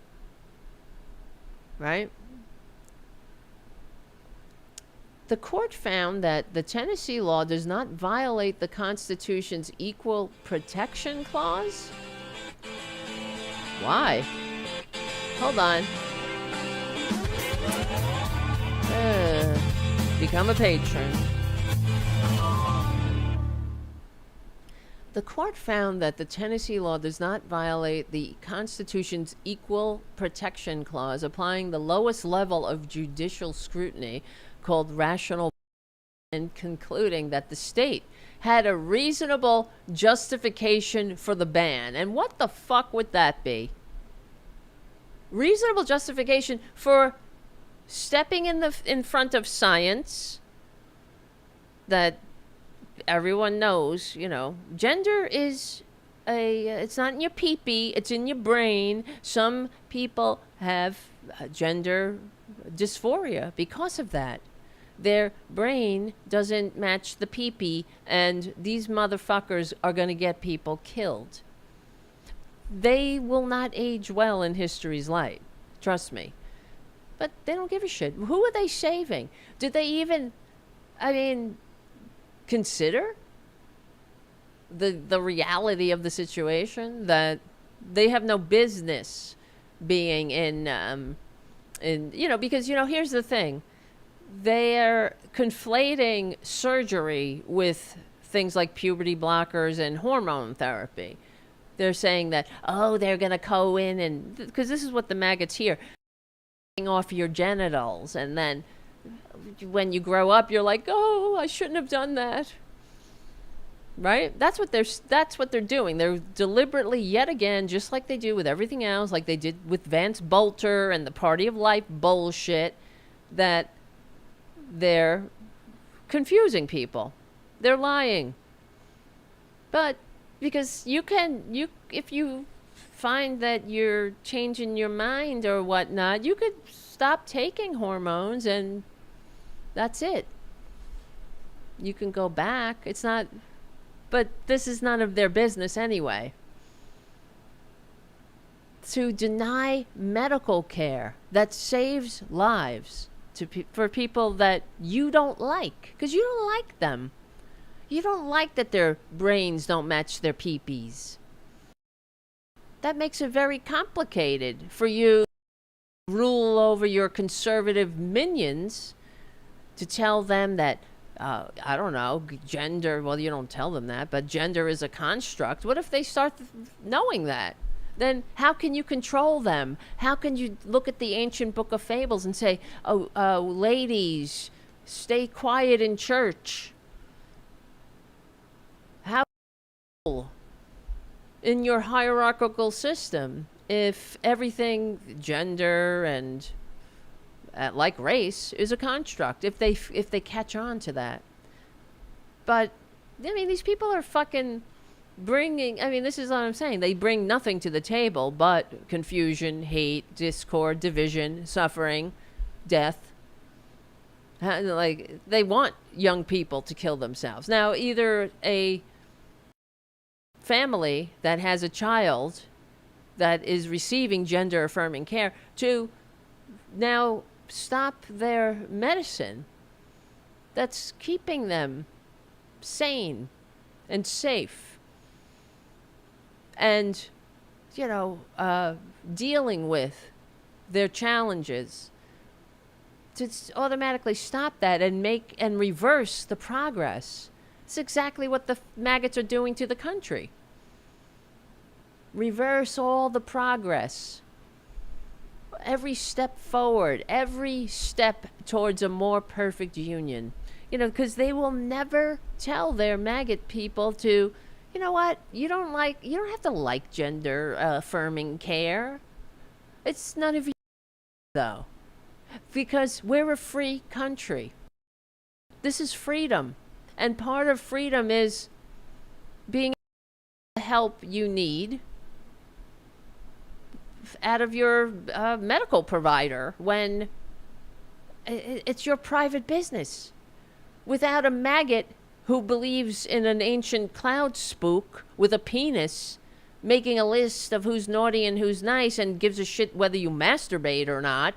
right? The court found that the Tennessee law does not violate the Constitution's Equal Protection Clause. Why? Hold on. Become a patron. The court found that the Tennessee law does not violate the Constitution's Equal Protection Clause, applying the lowest level of judicial scrutiny called rational, and concluding that the state had a reasonable justification for the ban. And what the fuck would that be? Reasonable justification for stepping in front of science that everyone knows, you know, gender is it's not in your pee-pee, it's in your brain. Some people have gender dysphoria because of that. Their brain doesn't match the pee-pee, and these motherfuckers are going to get people killed. They will not age well in history's light. Trust me. But they don't give a shit. Who are they saving? Did they even, consider the reality of the situation, that they have no business being because here's the thing. They're conflating surgery with things like puberty blockers and hormone therapy. They're saying that, they're going to go in and, because this is what the maggots hear, off your genitals, and then when you grow up, you're like, I shouldn't have done that. Right? That's what they're doing. They're deliberately, yet again, just like they do with everything else, like they did with Vance Bolter and the Party of Life bullshit, that they're confusing people. They're lying. But because if you find that you're changing your mind or whatnot, you could stop taking hormones and that's it. You can go back. It's not, but this is none of their business anyway. To deny medical care that saves lives for people that you don't like, because you don't like them. You don't like that their brains don't match their peepees. That makes it very complicated for you to rule over your conservative minions, to tell them that, I don't know, gender, well, you don't tell them that, but gender is a construct. What if they start knowing that? Then how can you control them? How can you look at the ancient book of fables and say, ladies, stay quiet in church? How in your hierarchical system, if everything, gender and like race, is a construct, if they catch on to that. But I mean, these people are fucking bringing, this is what I'm saying, they bring nothing to the table but confusion, hate, discord, division, suffering, death. Like, they want young people to kill themselves. Now, either a family that has a child that is receiving gender affirming care to now stop their medicine that's keeping them sane and safe, and dealing with their challenges, to automatically stop that and reverse the progress. It's exactly what the maggots are doing to the country. Reverse all the progress. Every step forward, every step towards a more perfect union. Because they will never tell their maggot people to, you know what, you don't have to like gender affirming care. It's none of your though. Because we're a free country. This is freedom. And part of freedom is being able to help you need out of your medical provider when it's your private business. Without a maggot who believes in an ancient cloud spook with a penis making a list of who's naughty and who's nice and gives a shit whether you masturbate or not.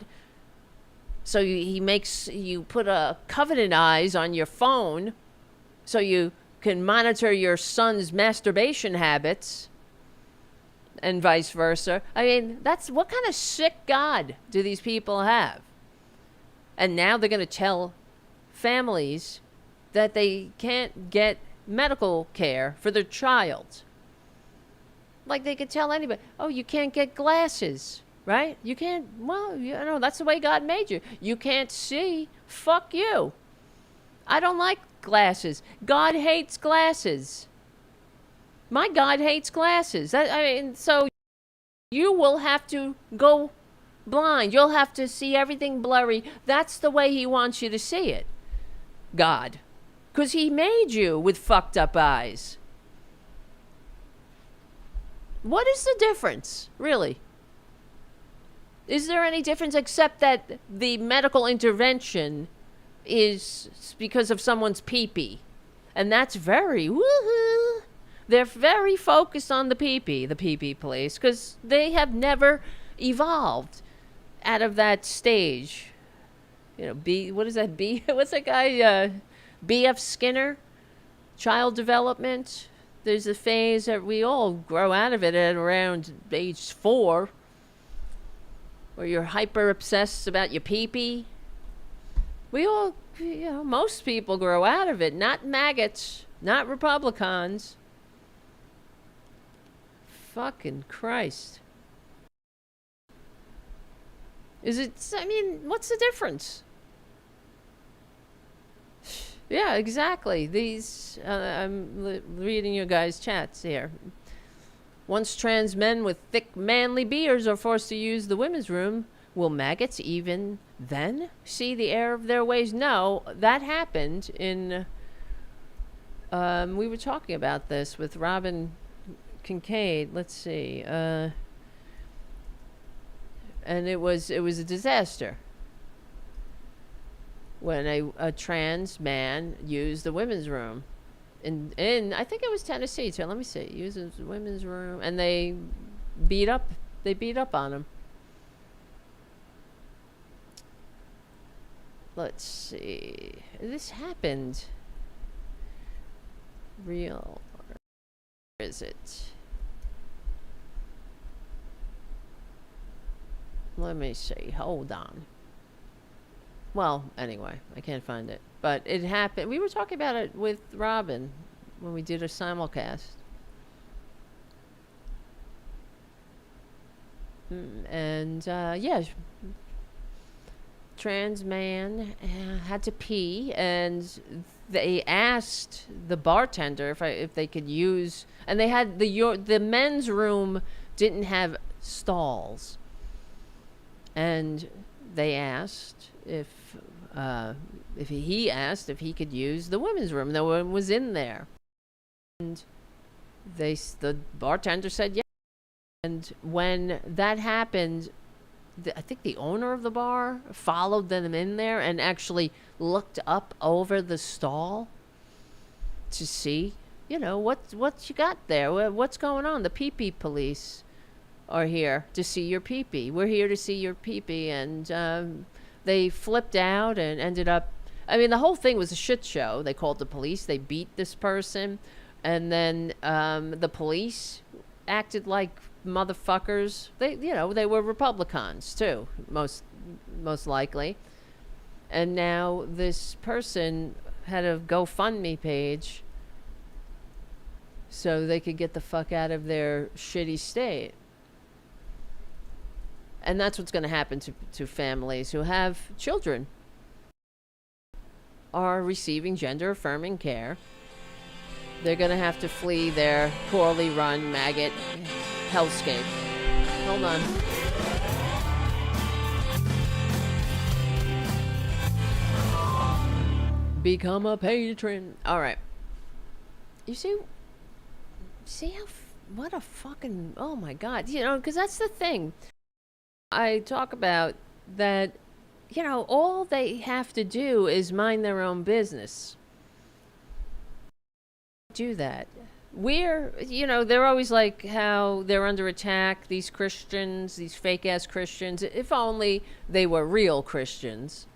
So he makes you put a covenant eyes on your phone so you can monitor your son's masturbation habits and vice versa. That's what kind of sick God do these people have? And now they're going to tell families that they can't get medical care for their child. Like they could tell anybody, you can't get glasses, right? You can't, that's the way God made you. You can't see, fuck you. I don't like glasses. God hates glasses. My God hates glasses. So you will have to go blind. You'll have to see everything blurry. That's the way he wants you to see it, God. Because he made you with fucked up eyes. What is the difference, really? Is there any difference except that the medical intervention is because of someone's pee-pee? And that's very woohoo. They're very focused on the pee-pee police, because they have never evolved out of that stage. What is that? What's that guy? B.F. Skinner? Child development? there's a phase that we all grow out of it at around age 4, where you're hyper obsessed about your pee-pee. We all, most people grow out of it. Not maggots, not Republicans. Fucking Christ. What's the difference? Yeah, exactly. I'm reading your guys' chats here. Once trans men with thick, manly beards are forced to use the women's room, will maggots even then see the error of their ways? No, that happened in... we were talking about this with Robyn Kincaid. Let's see. And it was a disaster when a trans man used the women's room in I think it was Tennessee too. Let me see. Uses the women's room, and they beat up on him. Let's see. This happened. Real, or is it? Let me see. Hold on. Well, anyway, I can't find it. But it happened. We were talking about it with Robyn when we did a simulcast. And, yeah, trans man had to pee, and they asked the bartender if they could use, and they had the men's room didn't have stalls, and they asked if he asked if he could use the women's room. No one was in there, and the bartender said yes. And when that happened, I think the owner of the bar followed them in there and actually looked up over the stall to see, what you got there. What's going on? The pee-pee police are here to see your pee-pee. We're here to see your pee-pee. And they flipped out and ended up... the whole thing was a shit show. They called the police. They beat this person. And then the police acted like motherfuckers. They were Republicans too, most likely. And now this person had a GoFundMe page so they could get the fuck out of their shitty state. And that's what's going to happen to families who have children, are receiving gender affirming care. They're going to have to flee their poorly run maggot hellscape. Hold on. Become a patron. All right. You see how, what a fucking, oh my God. Because that's the thing. I talk about that, all they have to do is mind their own business. Do that. They're always like how they're under attack, these Christians, these fake-ass Christians. If only they were real Christians.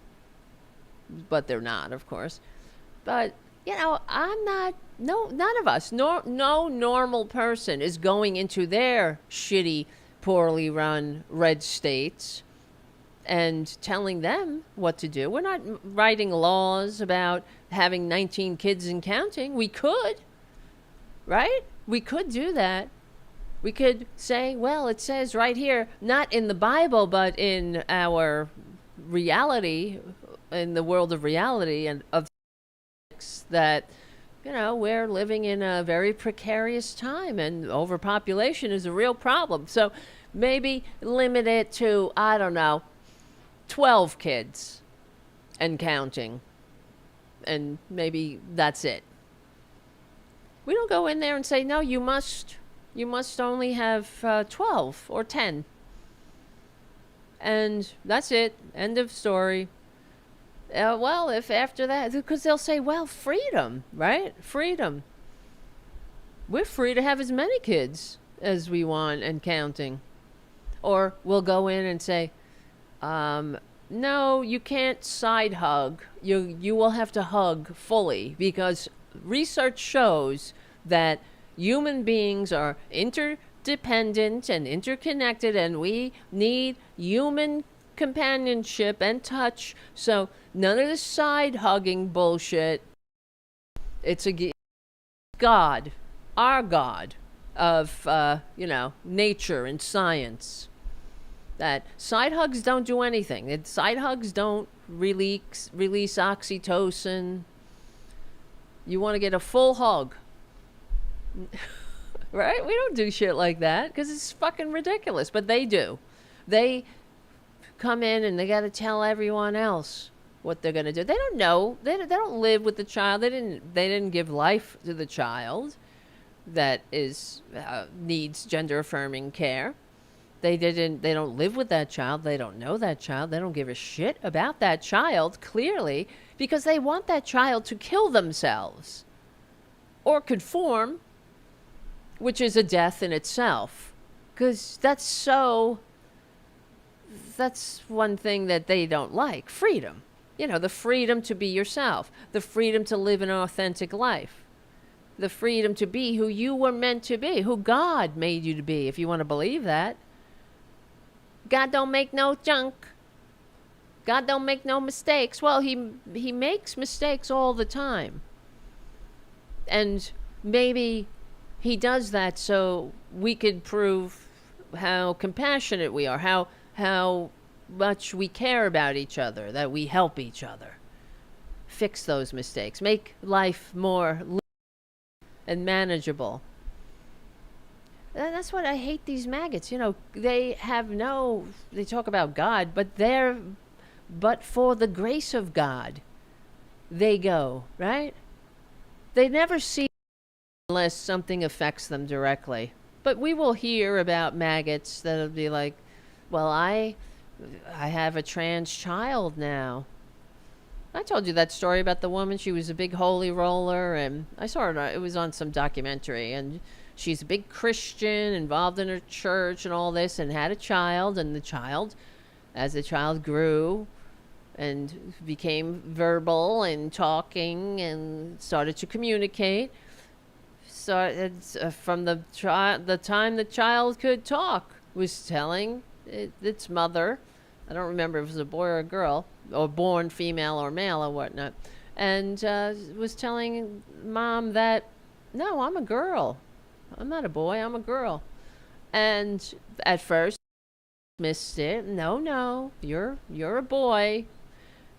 But they're not, of course. But, I'm not, none of us, no normal person is going into their shitty, poorly run red states and telling them what to do. We're not writing laws about having 19 kids and counting. We could. Right? We could do that. We could say, well, it says right here, not in the Bible, but in our reality, in the world of reality and of that, we're living in a very precarious time and overpopulation is a real problem. So maybe limit it to, 12 kids and counting. And maybe that's it. We don't go in there and say, no, you must only have 12 or 10. And that's it. End of story. Well, if after that, because they'll say, well, freedom, right? Freedom. We're free to have as many kids as we want and counting. Or we'll go in and say, no, you can't side hug. You will have to hug fully because research shows that Human beings are interdependent and interconnected, and we need human companionship and touch. So none of this side hugging bullshit. It's a God, our God of, nature and science. That side hugs don't do anything. Side hugs don't release oxytocin. You want to get a full hug. Right? We don't do shit like that because it's fucking ridiculous. But they do. They come in and they got to tell everyone else what they're going to do. They don't know. They don't live with the child. They didn't give life to the child that needs gender affirming care. They don't live with that child. They don't know that child. They don't give a shit about that child, clearly, because they want that child to kill themselves or conform, which is a death in itself. Because that's one thing that they don't like. Freedom. The freedom to be yourself. The freedom to live an authentic life. The freedom to be who you were meant to be, who God made you to be, if you want to believe that. God don't make no junk. God don't make no mistakes. Well, he makes mistakes all the time. And maybe he does that so we could prove how compassionate we are, how much we care about each other, that we help each other. Fix those mistakes. Make life more and manageable. That's what I hate these maggots. They talk about God, but for the grace of God, they go, right? They never see unless something affects them directly. But we will hear about maggots that'll be like, well, I have a trans child now. I told you that story about the woman. She was a big holy roller, and I saw her. It was on some documentary, and she's a big Christian, involved in her church and all this, and had a child. And as the child grew and became verbal and talking and started to communicate, so it's, from the time the child could talk, was telling its mother, I don't remember if it was a boy or a girl, or born female or male or whatnot, and was telling mom that, no, I'm a girl. I'm not a boy, I'm a girl. And at first, missed it. No, you're a boy.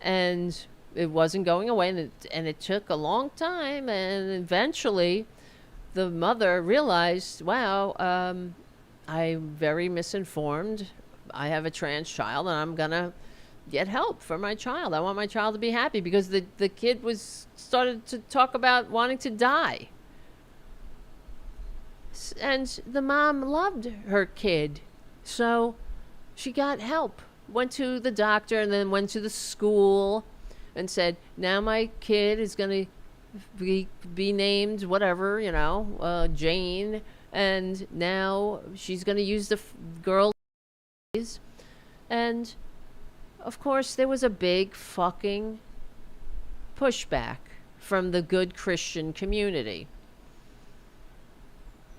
And it wasn't going away, and it took a long time, and eventually the mother realized, wow, I'm very misinformed. I have a trans child, and I'm gonna get help for my child. I want my child to be happy, because the kid started to talk about wanting to die. And the mom loved her kid, so she got help, went to the doctor, and then went to the school and said, now my kid is going to be named whatever, Jane, and now she's going to use the girl. And of course there was a big fucking pushback from the good Christian community.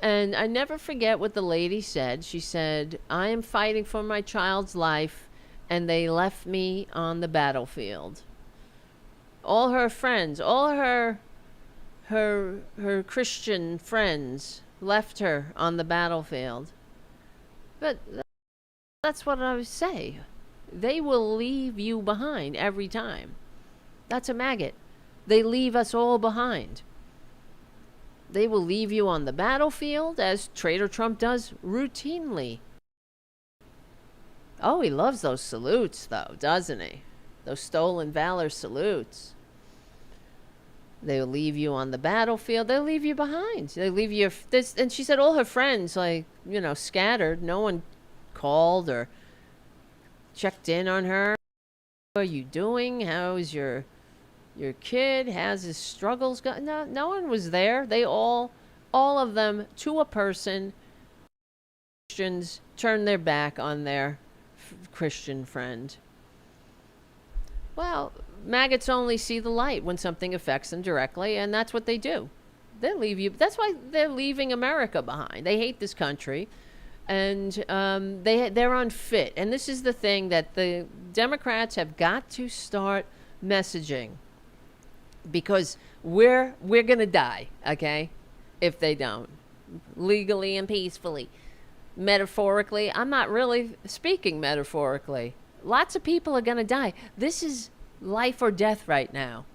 And I never forget what the lady said. She said, I am fighting for my child's life, and they left me on the battlefield. All her friends, all her Christian friends left her on the battlefield. But that's what I would say. They will leave you behind every time. That's a maggot. They leave us all behind. They will leave you on the battlefield, as Trader Trump does routinely. Oh, he loves those salutes, though, doesn't he? Those stolen valor salutes. They'll leave you on the battlefield. They'll leave you behind. They leave you. And she said all her friends, scattered. No one called or checked in on her. What are you doing? How's your kid? How's his struggles going? No one was there. They all of them, to a person, Christians, turned their back on their Christian friend. Well, maggots only see the light when something affects them directly, and that's what they do. They'll leave you. That's why they're leaving America behind. They hate this country, and they're unfit. And this is the thing that the Democrats have got to start messaging, because we're gonna die, okay, if they don't, legally and peacefully. Metaphorically, I'm not really speaking metaphorically. Lots of people are gonna die. This is life or death right now.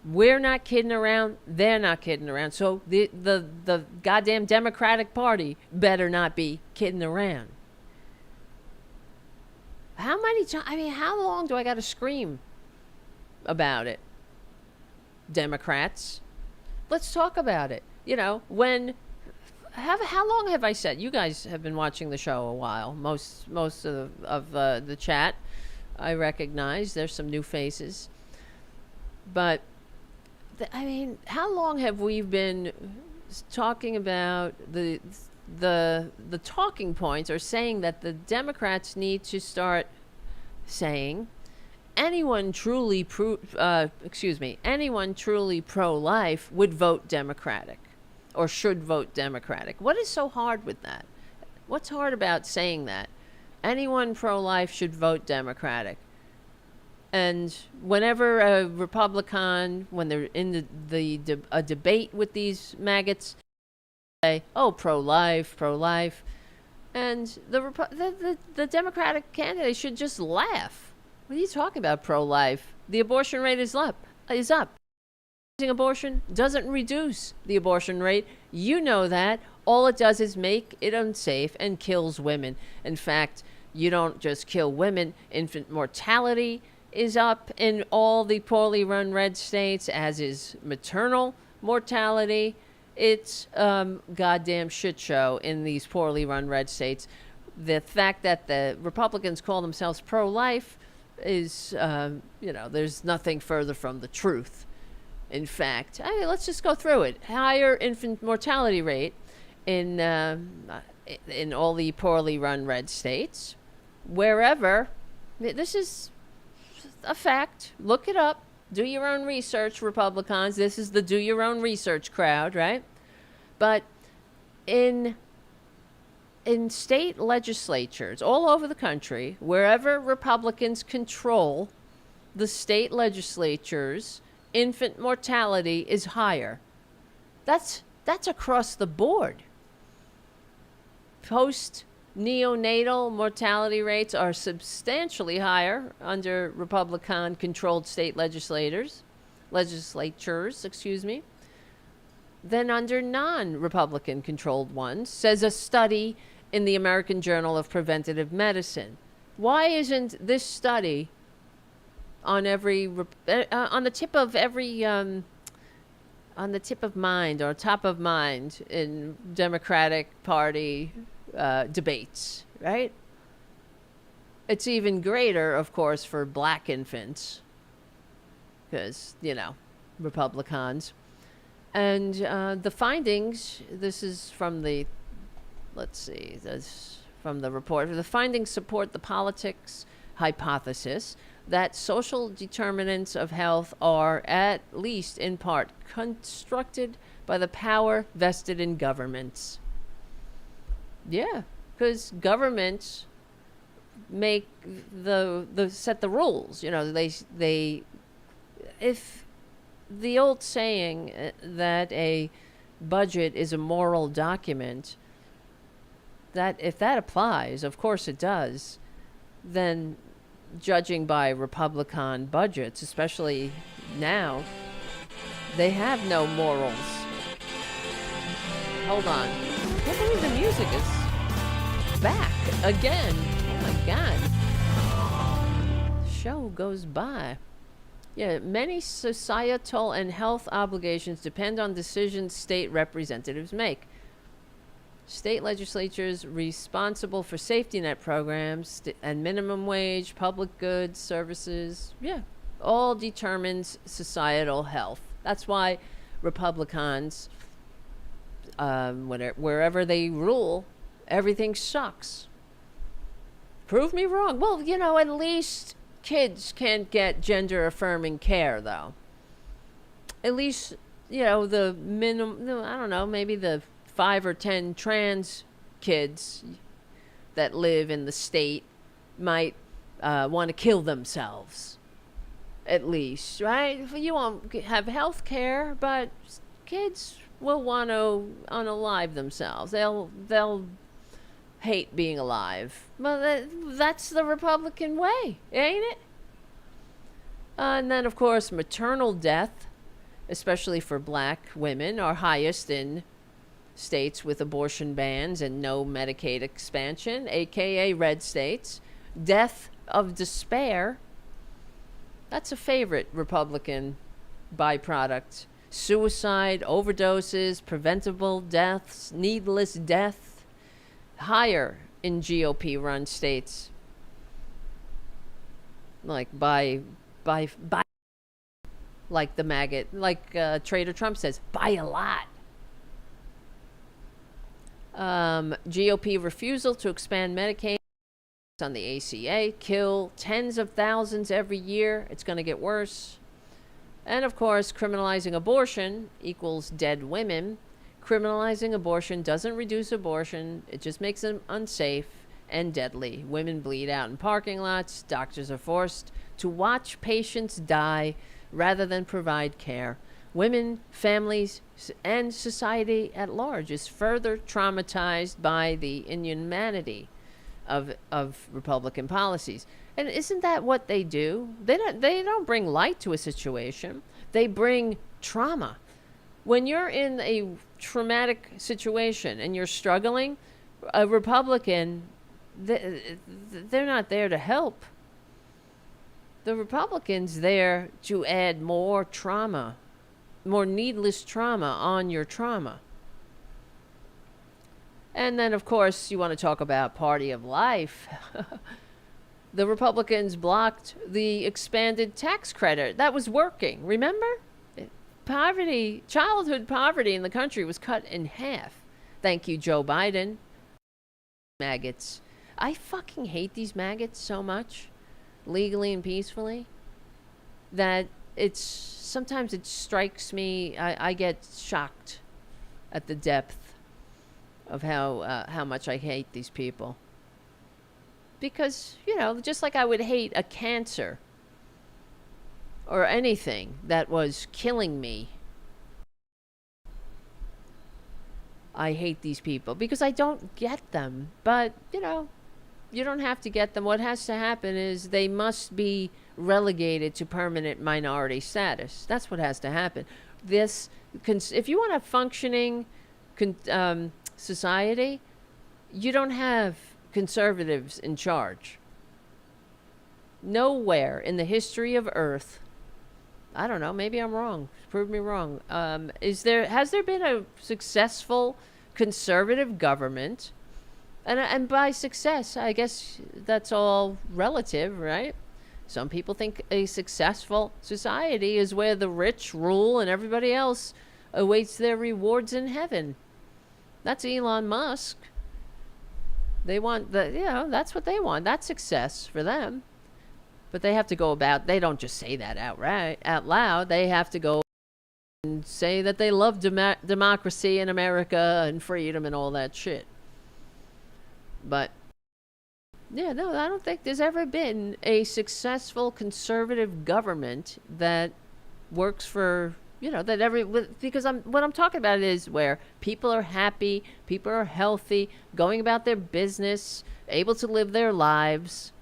We're not kidding around. They're not kidding around. So the goddamn Democratic Party better not be kidding around. How many times? I mean, how long do I got to scream about it? Democrats, let's talk about it. You know, how long have I said? You guys have been watching the show a while. Most of the chat, I recognize. There's some new faces, but I mean, how long have we been talking about the talking points, or saying that the Democrats need to start saying anyone truly pro-life would vote Democratic, or should vote Democratic. What is so hard with that? What's hard about saying that? Anyone pro-life should vote Democratic. And whenever a Republican, when they're in a debate with these maggots, say, "Oh, pro-life," and the Democratic candidate should just laugh. What are you talking about, pro-life? The abortion rate is up. Abortion doesn't reduce the abortion rate. You know that. All it does is make it unsafe and kills women. In fact, you don't just kill women. Infant mortality is up in all the poorly run red states, as is maternal mortality. It's goddamn shit show in these poorly run red states. The fact that the Republicans call themselves pro-life is, there's nothing further from the truth. In fact, let's just go through it. Higher infant mortality rate in all the poorly run red states. Wherever, this is a fact. Look it up. Do your own research, Republicans. This is the do your own research crowd, right? But in state legislatures all over the country, wherever Republicans control the state legislatures, infant mortality is higher. That's across the board. Post-neonatal mortality rates are substantially higher under Republican-controlled state legislatures, than under non-Republican-controlled ones, says a study in the American Journal of Preventative Medicine. Why isn't this study on the tip of mind, or top of mind in Democratic Party debates, right? It's even greater, of course, for black infants, because, Republicans. And the findings, this is from the report. The findings support the politics hypothesis that social determinants of health are, at least in part, constructed by the power vested in governments. Yeah, because governments make set the rules. If the old saying that a budget is a moral document, that if that applies, of course it does, then judging by Republican budgets, especially now, they have no morals. Hold on. I can't believe the music is back again. Oh my God. The show goes by. Yeah, many societal and health obligations depend on decisions state representatives make. State legislatures responsible for safety net programs and minimum wage, public goods, services, all determines societal health. That's why Republicans, wherever they rule, everything sucks. Prove me wrong. Well, at least kids can't get gender-affirming care, though. At least, the minimum, I don't know, maybe the 5 or 10 trans kids that live in the state might want to kill themselves, at least, right? You won't have health care, but kids will want to unalive themselves. They'll hate being alive. Well, that's the Republican way, ain't it? And then, of course, maternal death, especially for black women, are highest in states with abortion bans and no Medicaid expansion, aka red states. Death of despair, that's a favorite Republican byproduct. Suicide, overdoses, preventable deaths, needless death, higher in GOP run states. Like by like the maggot, like Trader Trump says, by a lot. GOP refusal to expand Medicaid on the ACA, kill tens of thousands every year. It's going to get worse. And of course, criminalizing abortion equals dead women. Criminalizing abortion doesn't reduce abortion. It just makes them unsafe and deadly. Women bleed out in parking lots. Doctors are forced to watch patients die rather than provide care. Women, families, and society at large is further traumatized by the inhumanity of Republican policies. And isn't that what they do? They don't bring light to a situation. They bring trauma. When you're in a traumatic situation and you're struggling, a Republican, they're not there to help. The Republicans there to add more trauma, more needless trauma on your trauma. And then, of course, you want to talk about party of life. The Republicans blocked the expanded tax credit. That was working, remember? Poverty, childhood poverty in the country was cut in half. Thank you, Joe Biden. Maggots. I fucking hate these maggots so much, legally and peacefully, that sometimes it strikes me, I get shocked at the depth of how much I hate these people. Because, just like I would hate a cancer or anything that was killing me, I hate these people because I don't get them. But, you don't have to get them. What has to happen is they must be relegated to permanent minority status. That's what has to happen. If you want a functioning society, you don't have conservatives in charge. Nowhere in the history of Earth, I don't know, maybe I'm wrong, prove me wrong, has there been a successful conservative government? And by success, I guess that's all relative, right? Some people think a successful society is where the rich rule and everybody else awaits their rewards in heaven. That's Elon Musk. They want that's what they want. That's success for them. But they have to go about, they don't just say that out loud. They have to go and say that they love democracy in America and freedom and all that shit. But, I don't think there's ever been a successful conservative government that works for, because what I'm talking about is where people are happy, people are healthy, going about their business, able to live their lives.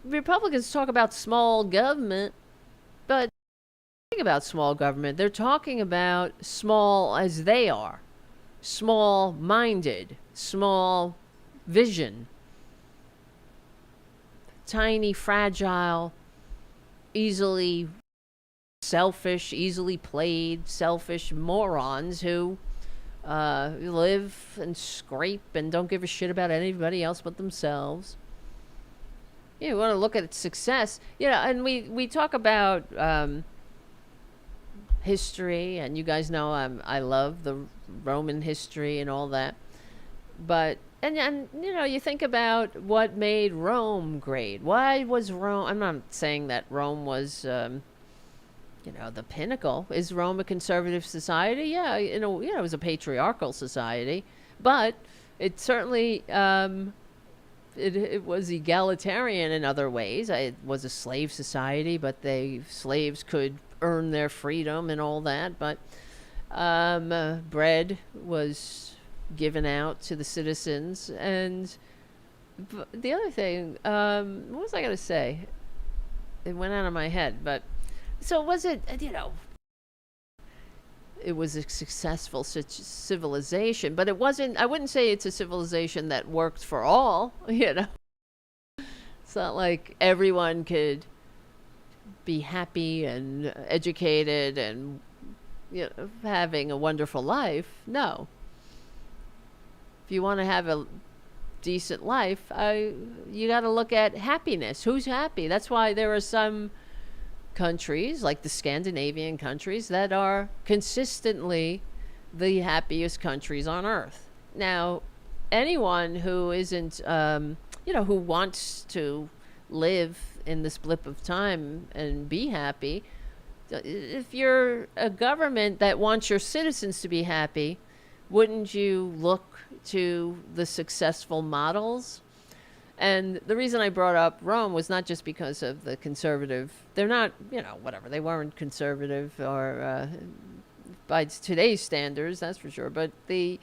Republicans talk about small government, but think about small government. They're talking about small as they are, small-minded, small vision, tiny, fragile, easily selfish, easily played, selfish morons who live and scrape and don't give a shit about anybody else but themselves. You want to look at success, and we talk about history, and you guys know I love the Roman history and all that, but and you think about what made Rome great. Why was Rome? I'm not saying that Rome was the pinnacle. Is Rome a conservative society? Yeah, it was a patriarchal society, but it certainly it was egalitarian in other ways. It was a slave society, but slaves could earn their freedom and all that. But bread was given out to the citizens, and the other thing, what was I going to say? It went out of my head, but so was it? It was a successful civilization, but it wasn't. I wouldn't say it's a civilization that worked for all. It's not like everyone could be happy and educated and having a wonderful life. No. If you want to have a decent life, you got to look at happiness. Who's happy? That's why there are some countries, like the Scandinavian countries, that are consistently the happiest countries on earth. Now, anyone who isn't, who wants to live in this blip of time and be happy, if you're a government that wants your citizens to be happy, wouldn't you look to the successful models? And the reason I brought up Rome was not just because of the conservative. They're not, whatever. They weren't conservative or by today's standards, that's for sure. But the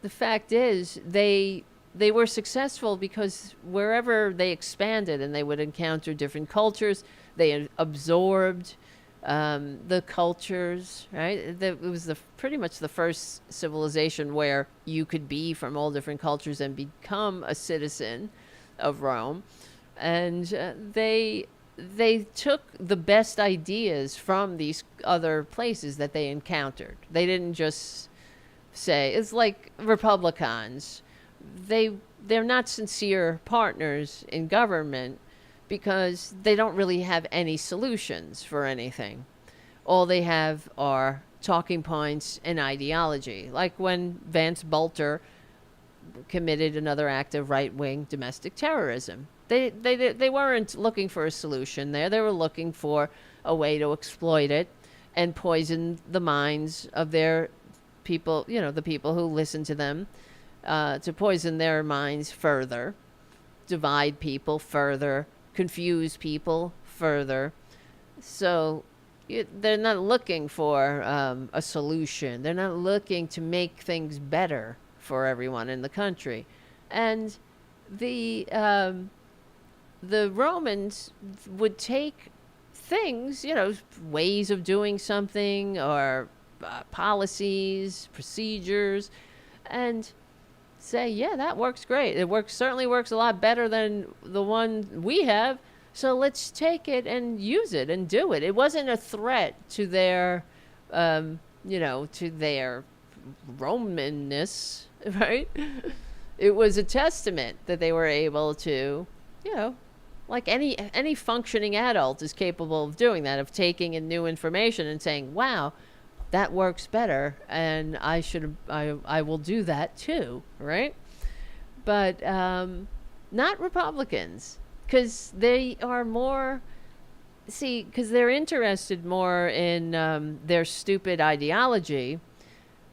fact is, they were successful because wherever they expanded and they would encounter different cultures, they absorbed the cultures, right? It was pretty much the first civilization where you could be from all different cultures and become a citizen of Rome. And they took the best ideas from these other places that they encountered. They didn't just say, it's like Republicans. They're not sincere partners in government, because they don't really have any solutions for anything. All they have are talking points and ideology. Like when Vance Bolter committed another act of right-wing domestic terrorism. They weren't looking for a solution there. They were looking for a way to exploit it and poison the minds of their people, the people who listen to them, to poison their minds further, divide people further, confuse people further. So they're not looking for a solution. They're not looking to make things better for everyone in the country. And the Romans would take things, ways of doing something or policies, procedures, and say, yeah, that works great. It certainly works a lot better than the one we have. So let's take it and use it and do it. It wasn't a threat to their, to their Romanness, right? It was a testament that they were able to, like any functioning adult is capable of doing that, of taking in new information and saying, wow, that works better, and I will do that too, right? But not Republicans, because they are more, because they're interested more in their stupid ideology.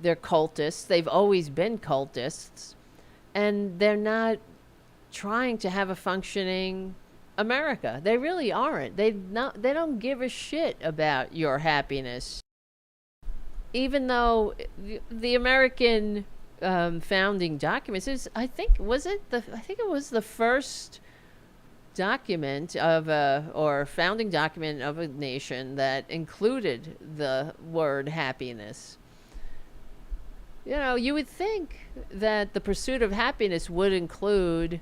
They're cultists. They've always been cultists, and they're not trying to have a functioning America. They really aren't. They don't give a shit about your happiness. Even though the American founding documents I think it was the first document or founding document of a nation that included the word happiness. You would think that the pursuit of happiness would include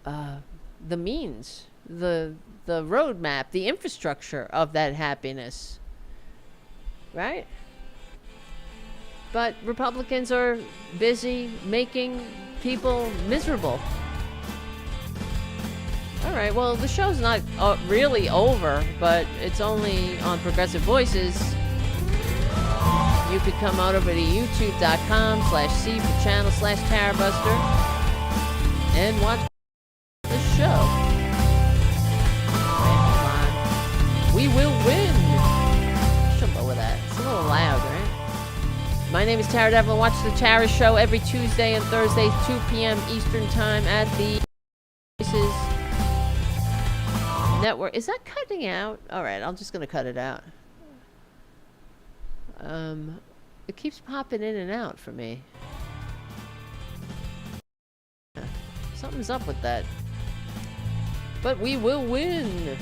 the means, the roadmap, the infrastructure of that happiness. Right? But Republicans are busy making people miserable. All right, well, the show's not really over, but it's only on Progressive Voices. You could come out over to youtube.com/c/channel/Tarabuster and watch the show. Wait, hold on. We will win. Should lower that. It's a little loud, right? My name is Tara Devlin. Watch the Tara Show every Tuesday and Thursday, 2 p.m. Eastern Time at the Voices Network. Is that cutting out? All right, I'm just going to cut it out. It keeps popping in and out for me. Something's up with that. But we will win.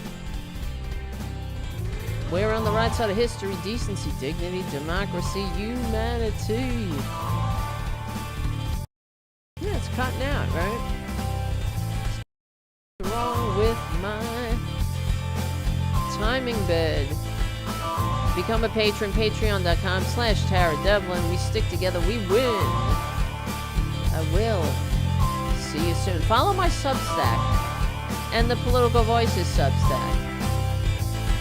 We're on the right side of history, decency, dignity, democracy, humanity. Yeah, it's cutting out, right? What's wrong with my timing bed? Become a patron, patreon.com/Tara Devlin. We stick together, we win. I will. See you soon. Follow my Substack and the Political Voices Substack.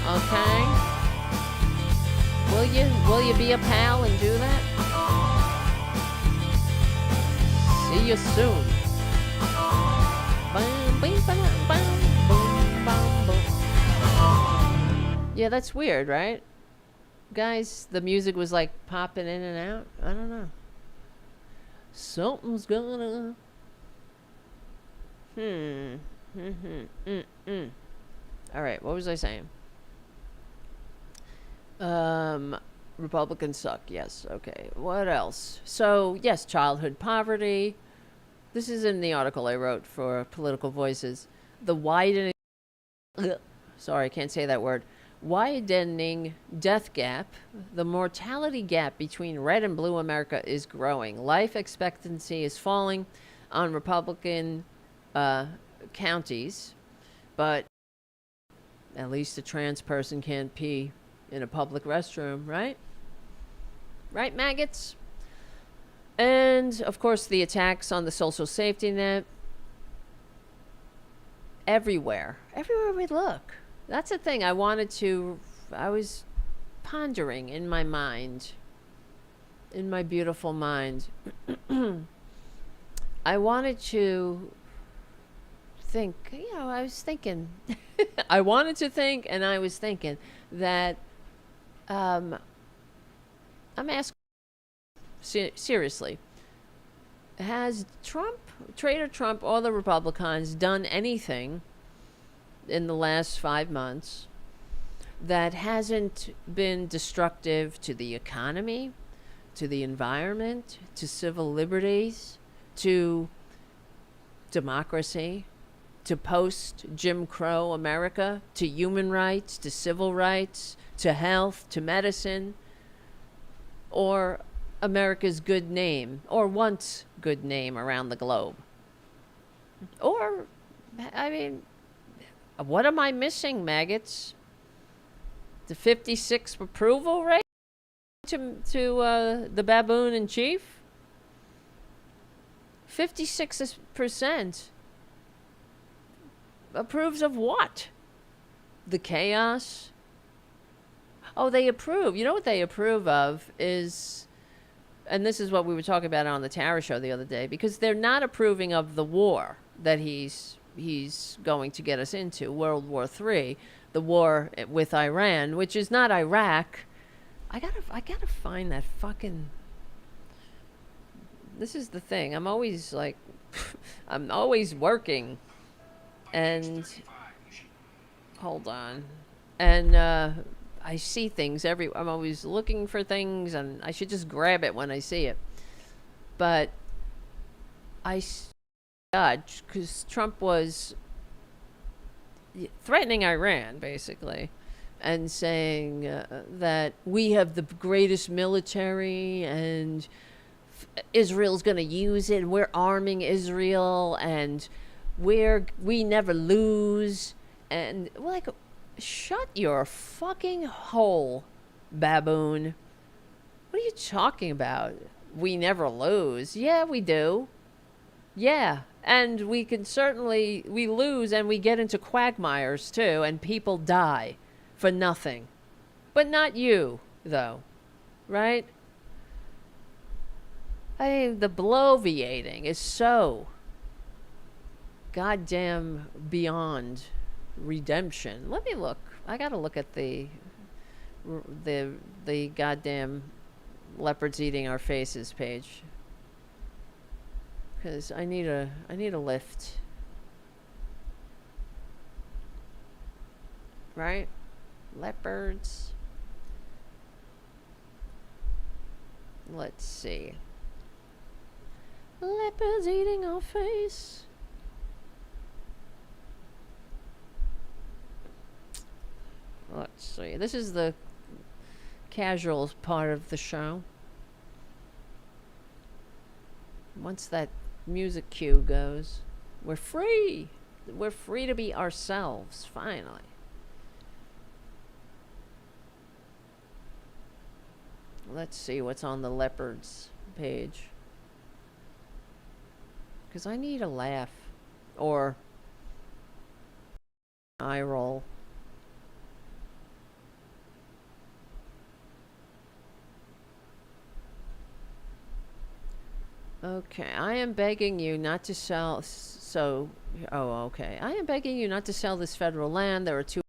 Okay? Will you be a pal and do that? See you soon. Yeah, that's weird, right? Guys, the music was like popping in and out. I don't know. Something's gonna... All right, what was I saying? Republicans suck. Yes. Okay. What else? So, yes, childhood poverty. This is in the article I wrote for Political Voices. The widening... Sorry, I can't say that word. Widening death gap. The mortality gap between red and blue America is growing. Life expectancy is falling on Republican counties, but at least a trans person can't pee in a public restroom, right? Right, maggots? And, of course, the attacks on the social safety net. Everywhere. Everywhere we look. That's the thing I was pondering in my mind, in my beautiful mind. I wanted to think, I was thinking, I wanted to think, and I was thinking that I'm asking seriously, has Trader Trump, or the Republicans done anything in the last 5 months that hasn't been destructive to the economy, to the environment, to civil liberties, to democracy, to post-Jim Crow America, to human rights, to civil rights, to health, to medicine, or America's good name, or once good name around the globe? Or, I mean, what am I missing, maggots? The 56 approval rate to the baboon in chief? 56% approves of what? The chaos? Oh, they approve. You know what they approve of is, and this is what we were talking about on the Tara Show the other day, because they're not approving of the war that he's going to get us into, World War III, the war with Iran, which is not Iraq. I gotta find that fucking... This is the thing. I'm always like, I'm always working, and hold on, and I see things I'm always looking for things, and I should just grab it when I see it. But God, because Trump was threatening Iran, basically, and saying that we have the greatest military, and Israel's going to use it, and we're arming Israel, and we never lose. And like, shut your fucking hole, baboon. What are you talking about? We never lose. Yeah, we do. Yeah, and we lose, and we get into quagmires too, and people die for nothing. But not you, though, right? I mean, the bloviating is so goddamn beyond redemption. Let me look. I gotta look at the goddamn leopards eating our faces page, because I need a lift, right? Leopards. Let's see. Leopards eating our face. Let's see. This is the casual part of the show. Once that music cue goes, we're free. We're free to be ourselves, finally. Let's see what's on the leopards page. Because I need a laugh. Or eye roll. Okay, I am begging you not to sell. I am begging you not to sell this federal land. There are 2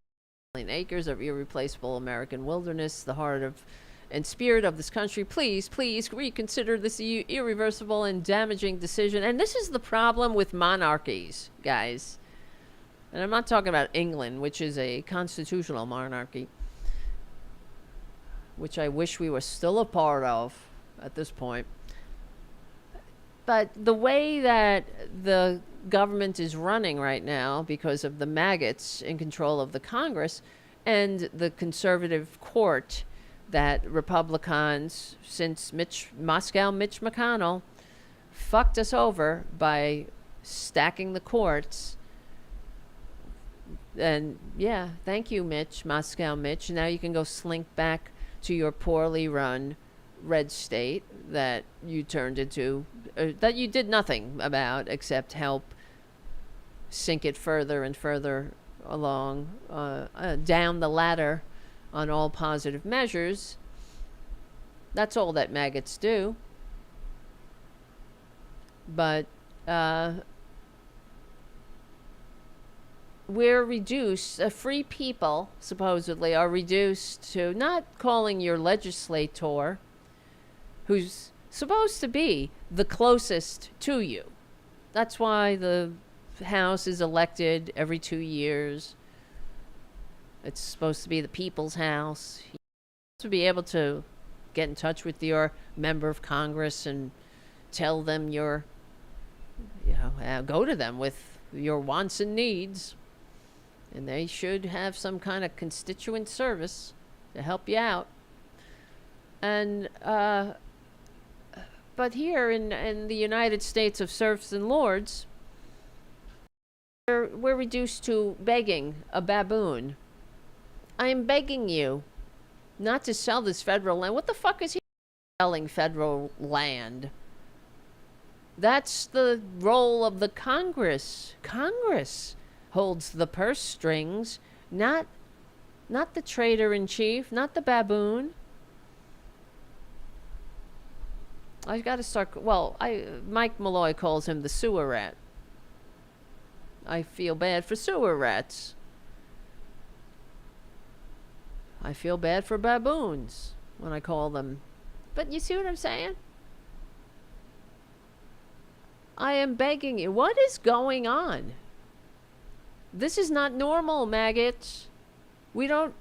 million acres of irreplaceable American wilderness, the heart of and spirit of this country. Please, please reconsider this irreversible and damaging decision. And this is the problem with monarchies, guys. And I'm not talking about England, which is a constitutional monarchy, which I wish we were still a part of at this point. But the way that the government is running right now, because of the maggots in control of the Congress and the conservative court that Republicans, since Mitch McConnell, fucked us over by stacking the courts. And yeah, thank you, Mitch. Now you can go slink back to your poorly run red state that you turned into, that you did nothing about except help sink it further and further along, down the ladder on all positive measures. That's all that maggots do. But we're reduced, free people supposedly are reduced to not calling your legislator, who's supposed to be the closest to you. That's why the House is elected every 2 years. It's supposed to be the people's house. You're supposed to be able to get in touch with your member of Congress and tell them your, go to them with your wants and needs. And they should have some kind of constituent service to help you out. And, but here in the United States of serfs and lords, we're reduced to begging a baboon. I am begging you not to sell this federal land. What the fuck is he selling federal land? That's the role of the Congress. Congress holds the purse strings, not the trader-in-chief, not the baboon. I've got to start. Mike Malloy calls him the sewer rat. I feel bad for sewer rats. I feel bad for baboons when I call them. But you see what I'm saying? I am begging you. What is going on? This is not normal, maggots. We don't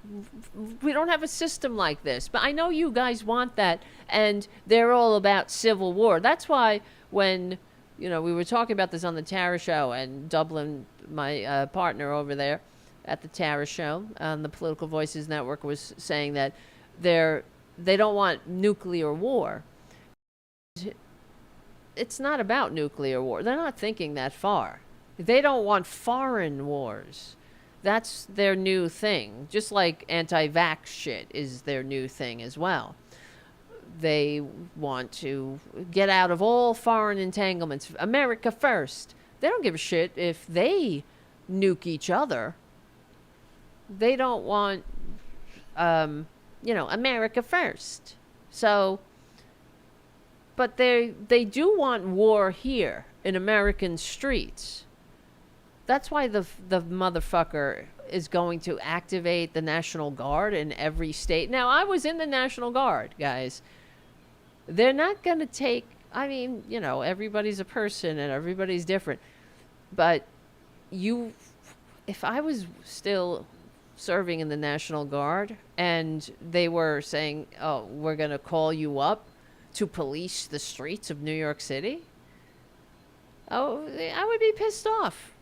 have a system like this. But I know you guys want that, and they're all about civil war. That's why when, we were talking about this on the Tara Show, and Dublin, my partner over there at the Tara Show on the Political Voices Network, was saying that they don't want nuclear war. It's not about nuclear war. They're not thinking that far. They don't want foreign wars. That's their new thing. Just like anti-vax shit is their new thing as well. They want to get out of all foreign entanglements. America first. They don't give a shit if they nuke each other. They don't want, America first. So, but they do want war here in American streets. That's why the motherfucker is going to activate the National Guard in every state. Now, I was in the National Guard, guys. They're not going to take, I mean, you know, everybody's a person and everybody's different. But if I was still serving in the National Guard and they were saying, oh, we're going to call you up to police the streets of New York City, oh, I would be pissed off.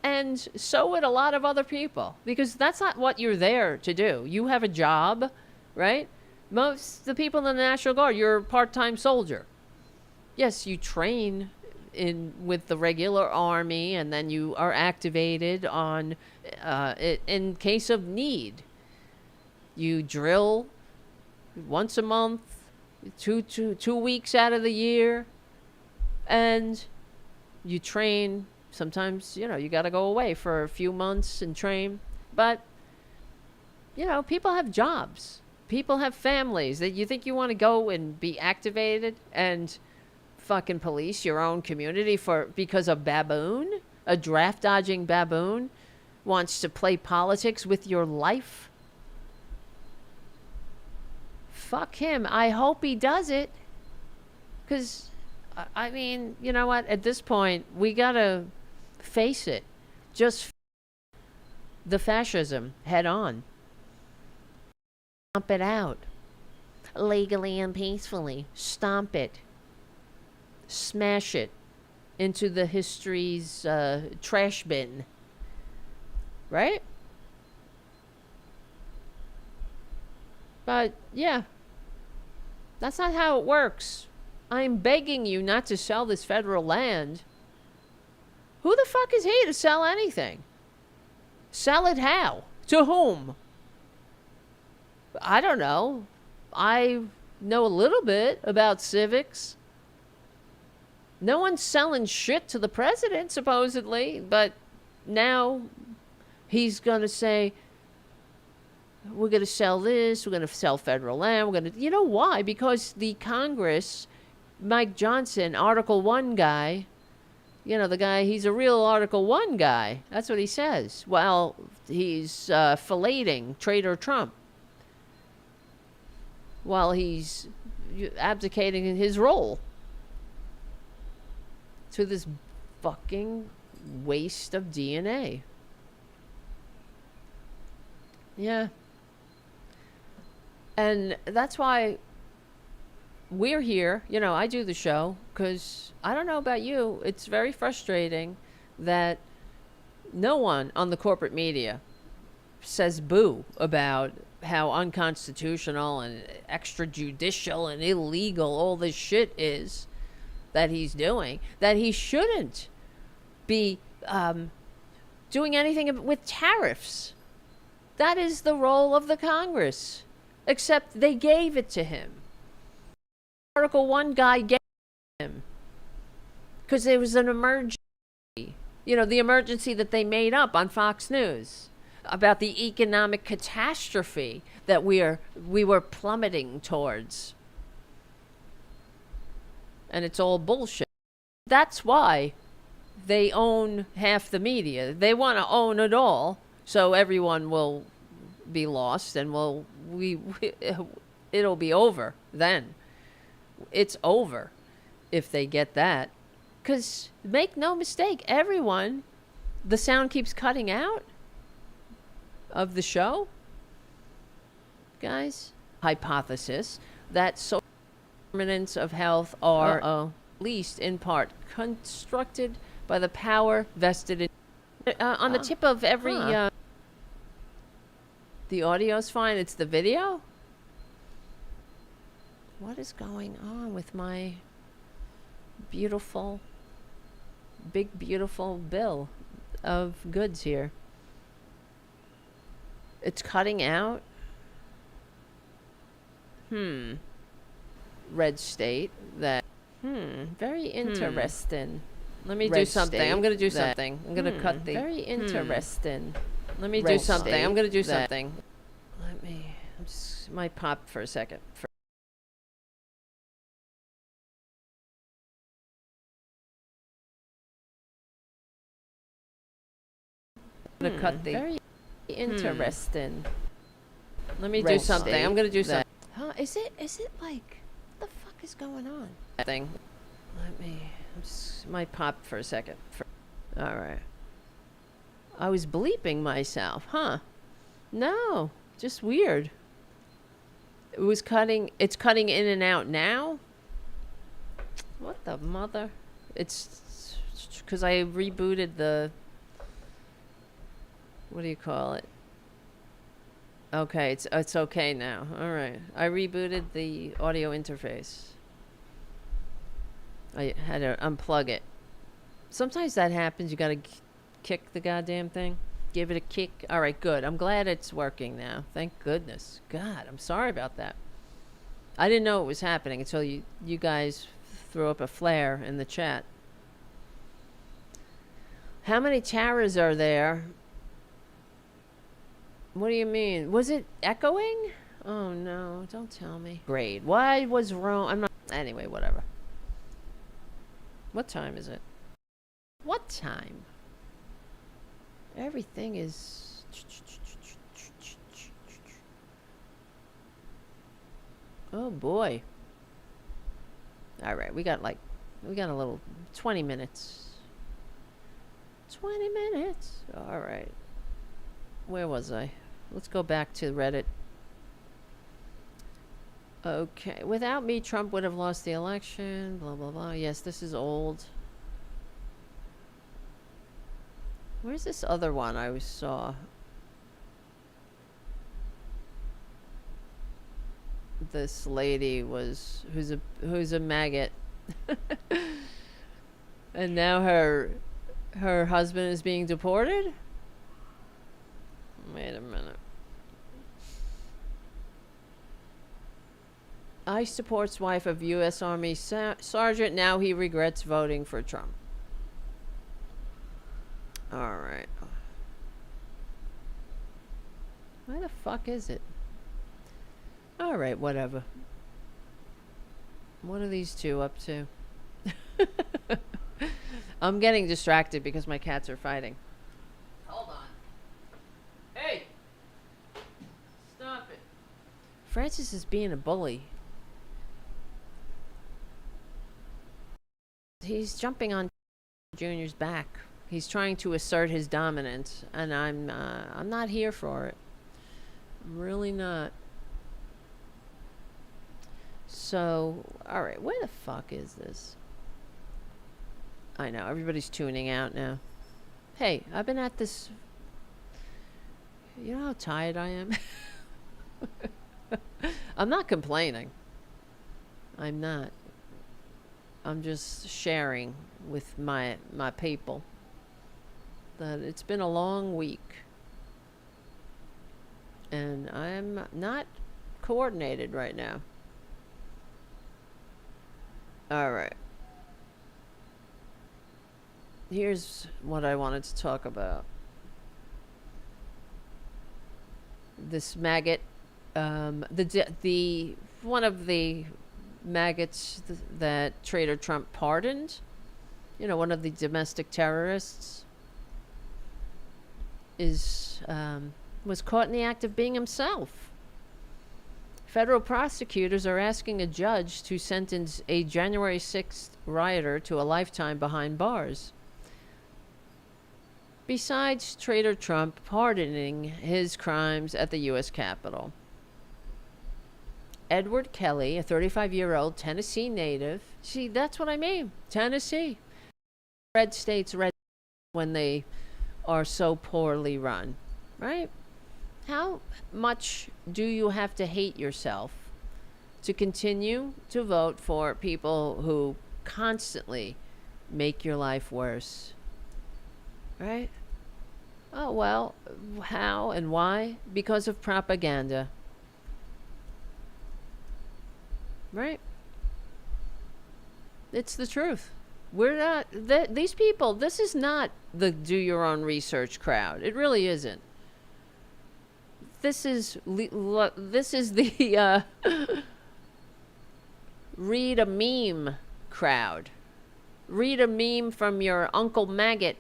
And so would a lot of other people, because that's not what you're there to do. You have a job, right? Most of the people in the National Guard, you're a part-time soldier. Yes, you train with the regular army, and then you are activated on in case of need. You drill once a month, two weeks out of the year, and you train. Sometimes, you know, you got to go away for a few months and train. But, you know, people have jobs. People have families. That you think you want to go and be activated and fucking police your own community because a baboon, a draft dodging baboon, wants to play politics with your life? Fuck him. I hope he does it. Because, I mean, you know what? At this point, we got to face it. Just the fascism head on. Stomp it out. Legally and peacefully. Stomp it. Smash it into the history's trash bin. Right? But, yeah. That's not how it works. I'm begging you not to sell this federal land. Who the fuck is he to sell anything? Sell it how? To whom? I don't know. I know a little bit about civics. No one's selling shit to the president, supposedly, but now he's going to say, we're going to sell this, we're going to sell federal land, we're going to... You know why? Because the Congress, Mike Johnson, Article 1 guy... You know, the guy, he's a real Article 1 guy. That's what he says. Well, he's filleting Traitor Trump while he's abdicating in his role to this fucking waste of DNA. Yeah. And that's why we're here. You know, I do the show because I don't know about you. It's very frustrating that no one on the corporate media says boo about how unconstitutional and extrajudicial and illegal all this shit is that he's doing, that he shouldn't be doing anything with tariffs. That is the role of the Congress, except they gave it to him. Article 1 guy gave him because there was an emergency. You know, the emergency that they made up on Fox News about the economic catastrophe that we were plummeting towards. And it's all bullshit. That's why they own half the media. They want to own it all, so everyone will be lost and it'll be over then. It's over if they get that. Because make no mistake, everyone, the sound keeps cutting out of the show. Guys, hypothesis that social determinants of health are, at least in part, constructed by the power vested in... on the tip of every... the audio's fine, it's the video? What is going on with my beautiful, big, beautiful bill of goods here? It's cutting out. Red state that. Very interesting. Let me do something. I'm going to do something. I'm going to cut the. Very interesting. Let me do something. I'm going to do something. Let me. I'm just might pop for a second. I'm going to cut the. Interesting. Let me do something. I'm gonna do something. Huh? Is it like, what the fuck is going on? Thing. Might pop for a second. All right. I was bleeping myself, huh? No, just weird. It's cutting in and out now? What the mother? It's because I rebooted the, what do you call it? Okay, it's okay now. All right. I rebooted the audio interface. I had to unplug it. Sometimes that happens. You gotta kick the goddamn thing. Give it a kick. All right, good. I'm glad it's working now. Thank goodness. God, I'm sorry about that. I didn't know it was happening until you guys threw up a flare in the chat. How many Taras are there? What do you mean? Was it echoing? Oh no, don't tell me. Grade. Why was wrong? I'm not. Anyway, whatever. What time is it? What time? Everything is. Oh boy. All right, we got a little 20 minutes. 20 minutes. All right. Where was I? Let's go back to Reddit. Okay. Without me, Trump would have lost the election. Blah, blah, blah. Yes, this is old. Where's this other one I saw? This lady who's a maggot. And now her husband is being deported? Wait a minute. ICE supports wife of U.S. Army sergeant. Now he regrets voting for Trump. All right. Where the fuck is it? All right, whatever. What are these two up to? I'm getting distracted because my cats are fighting. Hold on. Hey! Stop it. Francis is being a bully. He's jumping on Junior's back. He's trying to assert his dominance, and I'm not here for it. I'm really not. So, all right, where the fuck is this? I know, everybody's tuning out now. Hey, I've been at this. You know how tired I am? I'm not complaining. I'm not. I'm just sharing with my people that it's been a long week. And I'm not coordinated right now. All right. Here's what I wanted to talk about. This maggot, the one of the maggots that Trader Trump pardoned, you know, one of the domestic terrorists, was caught in the act of being himself. Federal prosecutors are asking a judge to sentence a January 6th rioter to a lifetime behind bars. Besides Trader Trump pardoning his crimes at the U.S. Capitol, Edward Kelly, a 35-year-old Tennessee native. See, that's what I mean. Tennessee. Red states red when they are so poorly run, right? How much do you have to hate yourself to continue to vote for people who constantly make your life worse? Right? Oh, well, how and why? Because of propaganda. Right? It's the truth. We're not, these people, this is not the do your own research crowd. It really isn't. This is the read a meme crowd. Read a meme from your Uncle Maggot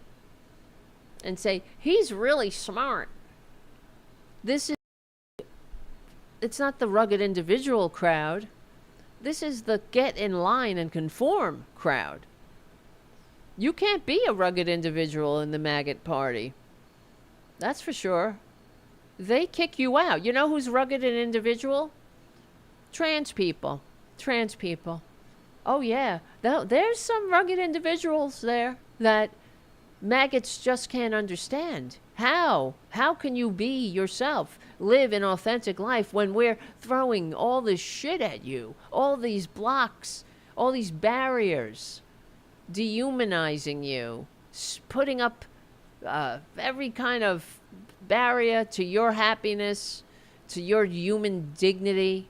and say, he's really smart. This is, it's not the rugged individual crowd. This is the get in line and conform crowd. You can't be a rugged individual in the maggot party. That's for sure. They kick you out. You know who's rugged and individual? Trans people. Trans people. Oh, yeah. There's some rugged individuals there that maggots just can't understand. How? How can you be yourself, live an authentic life when we're throwing all this shit at you, all these blocks, all these barriers, dehumanizing you, putting up every kind of barrier to your happiness, to your human dignity,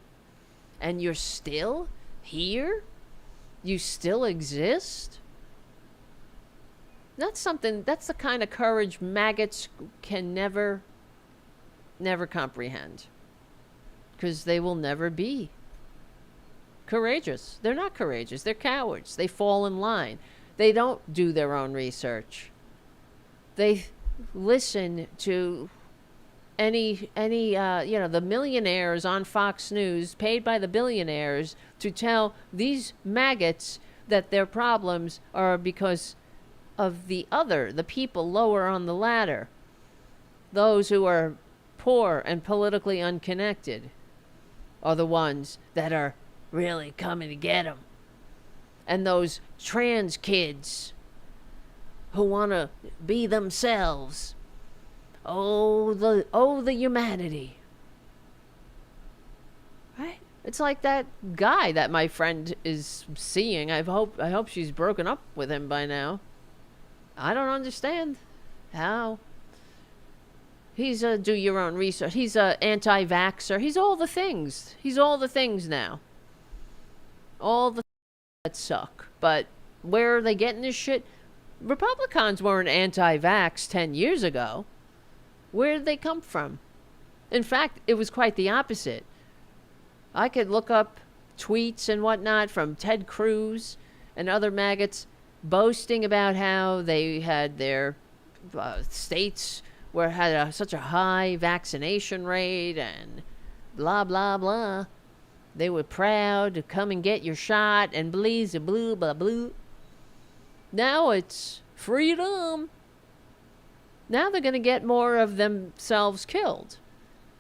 and you're still here? You still exist? That's the kind of courage maggots can never comprehend. Because they will never be courageous. They're not courageous. They're cowards. They fall in line. They don't do their own research. They listen to the millionaires on Fox News, paid by the billionaires, to tell these maggots that their problems are because of the people lower on the ladder, those who are poor and politically unconnected, are the ones that are really coming to get them. And those trans kids who want to be themselves. Oh, the humanity. Right? It's like that guy that my friend is seeing. I hope she's broken up with him by now. I don't understand how. He's a do your own research. He's a anti-vaxxer. He's all the things. He's all the things now. All the that suck. But where are they getting this shit? Republicans weren't anti-vax 10 years ago. Where did they come from? In fact, it was quite the opposite. I could look up tweets and whatnot from Ted Cruz and other maggots boasting about how they had their states had such a high vaccination rate and blah, blah, blah. They were proud to come and get your shot and bleeze, blue, blah, blue. Now it's freedom. Now they're going to get more of themselves killed.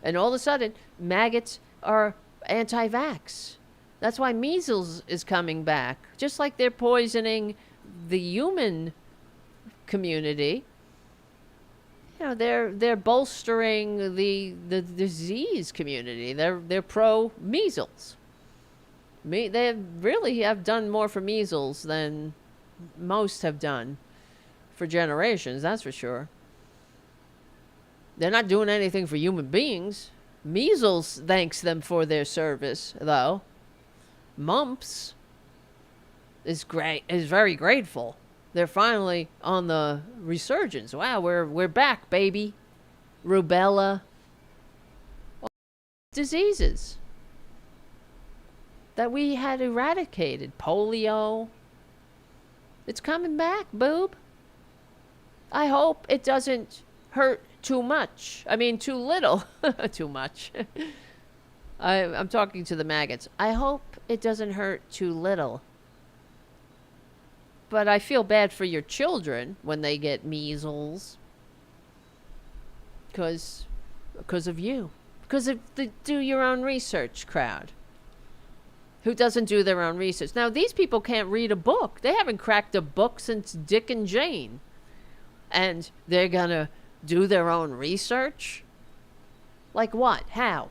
And all of a sudden, maggots are anti-vax. That's why measles is coming back. Just like they're poisoning the human community, they're bolstering the disease community. They're pro measles. They really have done more for measles than most have done for generations. That's for sure. They're not doing anything for human beings. Measles thanks them for their service, though. Mumps is very grateful. They're finally on the resurgence. Wow, we're back, baby. Rubella. All diseases that we had eradicated. Polio. It's coming back, boob. I hope it doesn't hurt too much. I mean, too little. Too much. I'm talking to the maggots. I hope it doesn't hurt too little. But I feel bad for your children when they get measles. Because of you. Because of the do your own research crowd. Who doesn't do their own research. Now, these people can't read a book. They haven't cracked a book since Dick and Jane. And they're going to do their own research? Like what? How?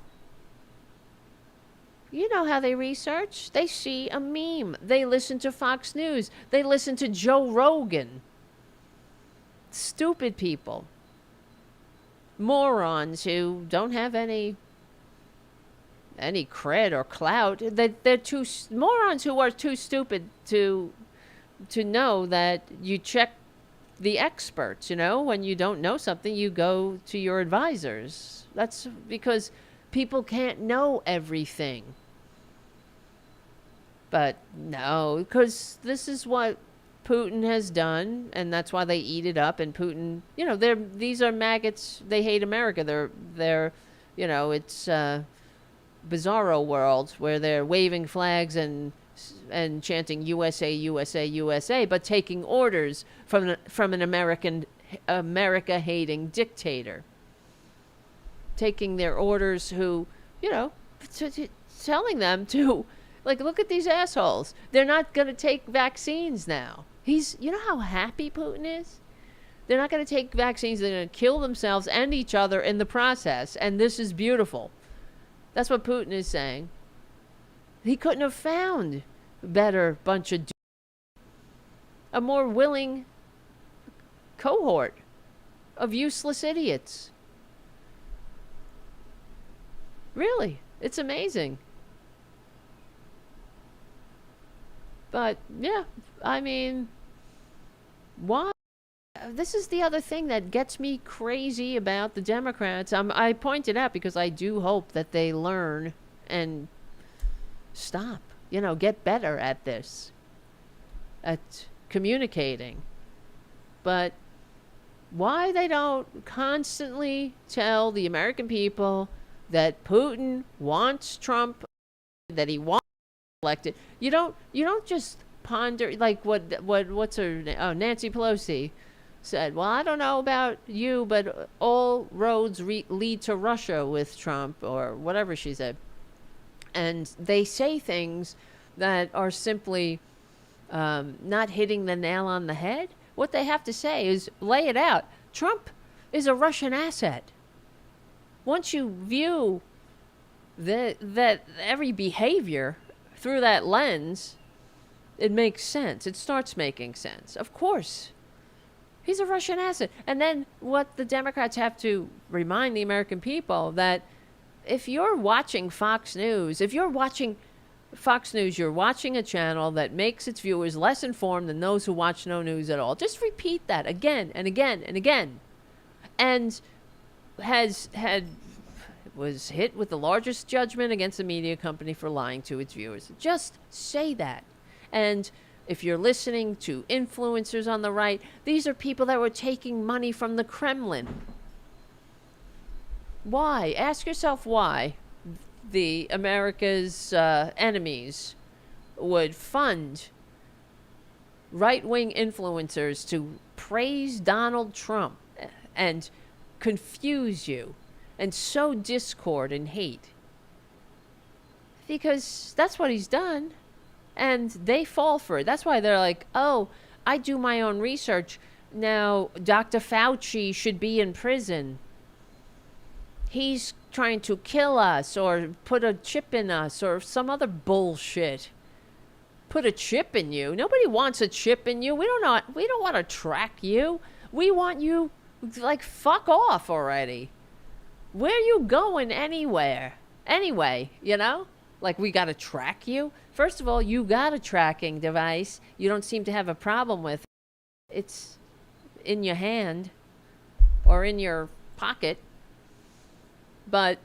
You know how they research. They see a meme. They listen to Fox News. They listen to Joe Rogan. Stupid people. Morons who don't have any cred or clout. They're too morons who are too stupid to know that you check the experts. When you don't know something, you go to your advisors. That's because people can't know everything. But no, because this is what Putin has done, and that's why they eat it up. And Putin, these are maggots. They hate America. They're it's bizarro world where they're waving flags and chanting USA, USA, USA, but taking orders from an America hating dictator. Taking their orders who, telling them to, like, look at these assholes. They're not going to take vaccines now. You know how happy Putin is? They're not going to take vaccines. They're going to kill themselves and each other in the process. And this is beautiful. That's what Putin is saying. He couldn't have found a better bunch of a more willing cohort of useless idiots. Really, it's amazing. But yeah, I mean, why? This is the other thing that gets me crazy about the Democrats. I point it out because I do hope that they learn and stop, get better at this, at communicating. But why they don't constantly tell the American people that Putin wants Trump, that he wants elected. You don't just ponder like what's her name? Oh, Nancy Pelosi said, well, I don't know about you, but all roads lead to Russia with Trump, or whatever she said. And they say things that are simply not hitting the nail on the head. What they have to say is lay it out. Trump is a Russian asset. Once you view that every behavior through that lens, it makes sense. It starts making sense. Of course. He's a Russian asset. And then what the Democrats have to remind the American people that if you're watching Fox News, you're watching a channel that makes its viewers less informed than those who watch no news at all. Just repeat that again and again and again. And was hit with the largest judgment against the media company for lying to its viewers. Just say that. And if you're listening to influencers on the right, these are people that were taking money from the Kremlin. Why? Ask yourself why the America's enemies would fund right-wing influencers to praise Donald Trump and confuse you and sow discord and hate. Because that's what he's done. And they fall for it. That's why they're like, oh, I do my own research. Now, Dr. Fauci should be in prison. He's trying to kill us or put a chip in us or some other bullshit. Put a chip in you? Nobody wants a chip in you. We don't want to track you. We want you, like, fuck off already. Where are you going anywhere? Anyway, Like, we got to track you? First of all, you got a tracking device. You don't seem to have a problem with it. It's in your hand or in your pocket. But,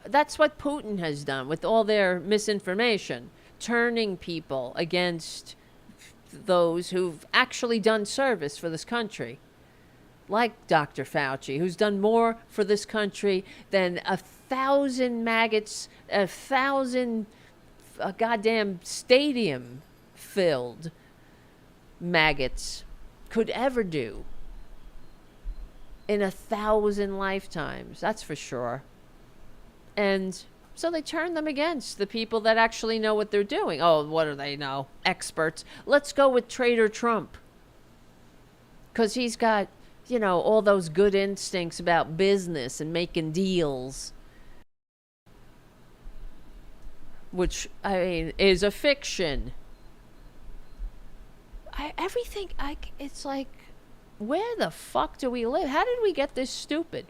that's what Putin has done with all their misinformation, turning people against those who've actually done service for this country. Like Dr. Fauci, who's done more for this country than 1,000 maggots, 1,000 goddamn stadium-filled maggots could ever do in 1,000 lifetimes. That's for sure. And so they turn them against the people that actually know what they're doing. Oh, what do they know? Experts. Let's go with Trader Trump. Because he's got, all those good instincts about business and making deals. Which, is a fiction. It's like, where the fuck do we live? How did we get this stupid?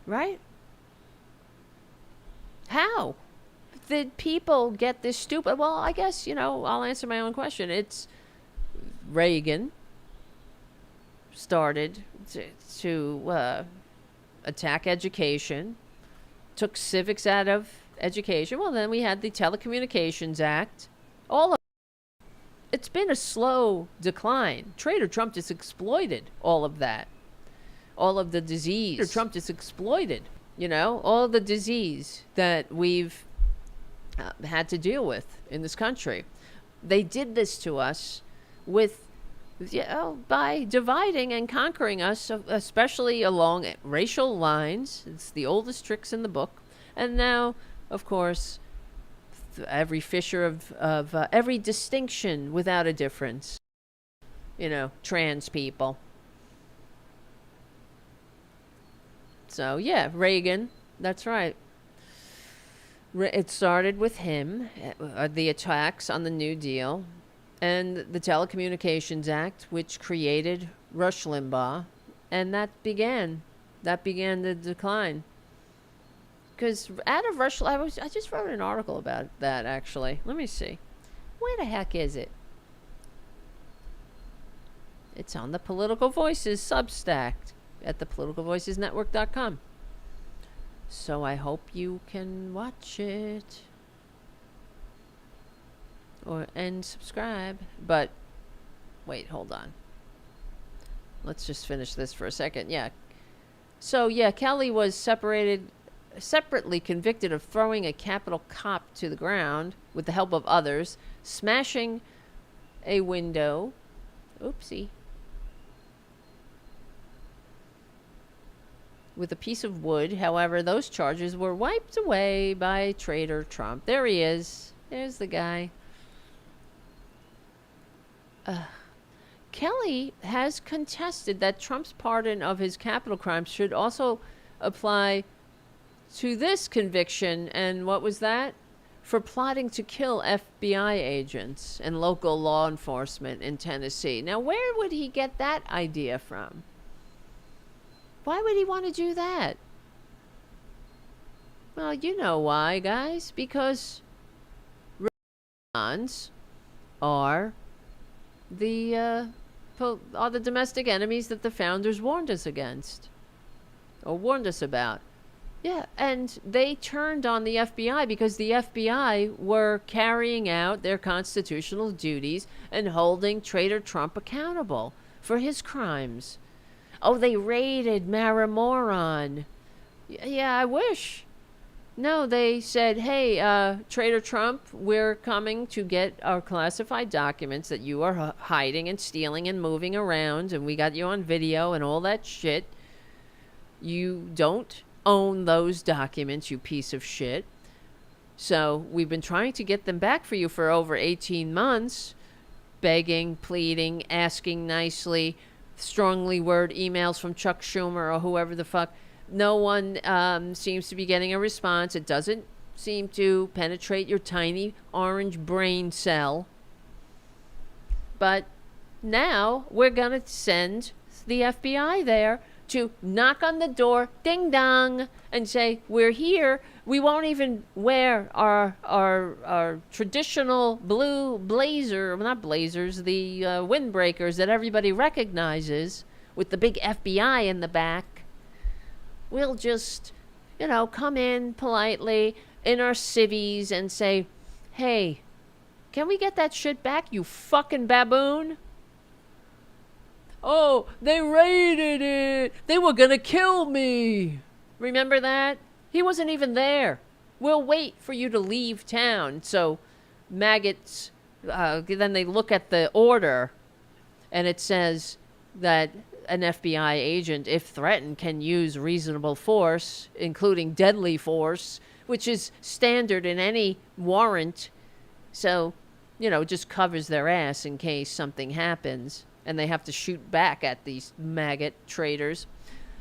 Right? How did people get this stupid? Well, I guess, I'll answer my own question. It's Reagan started to attack education, took civics out of education. Well, then we had the Telecommunications Act. All of it's been a slow decline. Trader Trump just exploited all of that. all of the disease Trump just exploited, you know, all the disease that we've had to deal with in this country. They did this to us with, you know, by dividing and conquering us, especially along racial lines. It's the oldest tricks in the book. And now, of course, every fissure of every distinction without a difference. You know, trans people. So, yeah, Reagan, that's right. It started with him, the attacks on the New Deal, and the Telecommunications Act, which created Rush Limbaugh, and that began the decline. Because out of Rush, I just wrote an article about that, actually. Let me see. Where the heck is it? It's on the Political Voices Substack at thepoliticalvoicesnetwork.com. So I hope you can watch it and subscribe. But wait, hold on. Let's just finish this for a second. Yeah. So yeah, Kelly was separately convicted of throwing a Capitol cop to the ground with the help of others, smashing a window. Oopsie. With a piece of wood. However, those charges were wiped away by traitor Trump. There he is. There's the guy. Kelly has contested that Trump's pardon of his capital crimes should also apply to this conviction. And what was that? For plotting to kill FBI agents and local law enforcement in Tennessee. Now, where would he get that idea from? Why would he want to do that? Well, you know why, guys. Because Republicans are the domestic enemies that the founders warned us against. Or warned us about. Yeah, and they turned on the FBI because the FBI were carrying out their constitutional duties and holding traitor Trump accountable for his crimes. Oh, they raided Maramoron. Yeah, I wish. No, they said, hey, traitor Trump, we're coming to get our classified documents that you are hiding and stealing and moving around, and we got you on video and all that shit. You don't own those documents, you piece of shit. So we've been trying to get them back for you for over 18 months, begging, pleading, asking nicely, strongly worded emails from Chuck Schumer or whoever the fuck. No one seems to be getting a response. It doesn't seem to penetrate your tiny orange brain cell. But now we're going to send the FBI there to knock on the door, ding dong, and say, we're here. We won't even wear our traditional blue blazer, not blazers, the windbreakers that everybody recognizes with the big FBI in the back. We'll just, you know, come in politely in our civvies and say, hey, can we get that shit back, you fucking baboon? Oh, they raided it. They were going to kill me. Remember that? He wasn't even there. We'll wait for you to leave town. So maggots, then they look at the order, and it says that an FBI agent, if threatened, can use reasonable force, including deadly force, which is standard in any warrant. So, you know, it just covers their ass in case something happens. And they have to shoot back at these maggot traitors.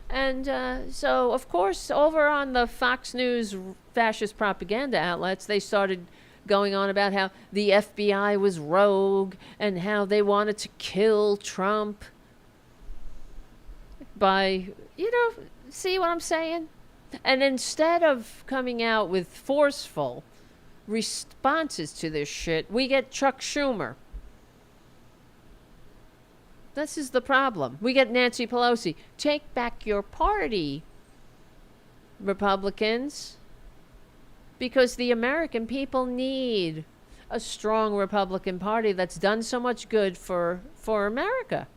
And so, of course, over on the Fox News fascist propaganda outlets, they started going on about how the FBI was rogue and how they wanted to kill Trump by, you know, see what I'm saying? And instead of coming out with forceful responses to this shit, we get Chuck Schumer. This is the problem. We get Nancy Pelosi. Take back your party, Republicans, because the American people need a strong Republican Party that's done so much good for America.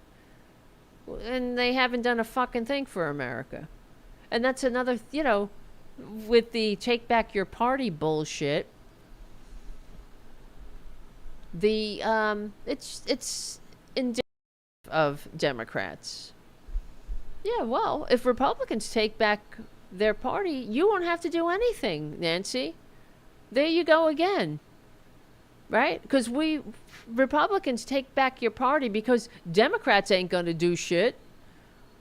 and they haven't done a fucking thing for America. And that's another, with the take back your party bullshit. It's indicative of Democrats. Yeah, well, if Republicans take back their party, you won't have to do anything, Nancy. There you go again. Right? Because Republicans take back your party because Democrats ain't going to do shit.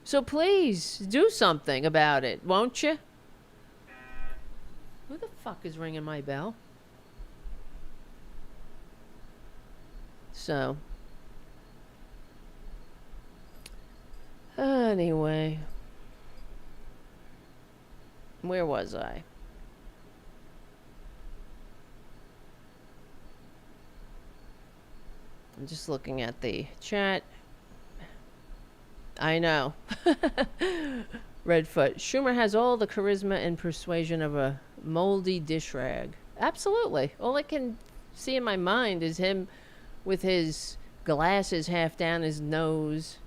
So please do something about it, won't you? Who the fuck is ringing my bell? So, anyway, where was I? I'm just looking at the chat. I know. Redfoot. Schumer has all the charisma and persuasion of a moldy dish rag. Absolutely. All I can see in my mind is him with his glasses half down his nose,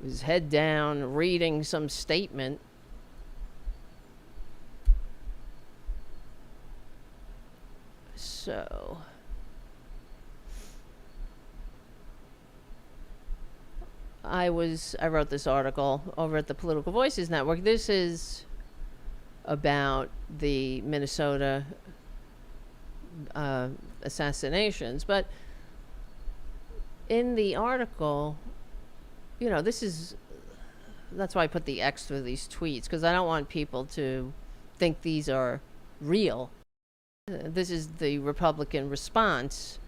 his head down, reading some statement. So, I wrote this article over at the Political Voices Network. This is about the Minnesota assassinations, but in the article, that's why I put the X through these tweets, because I don't want people to think these are real. This is the Republican response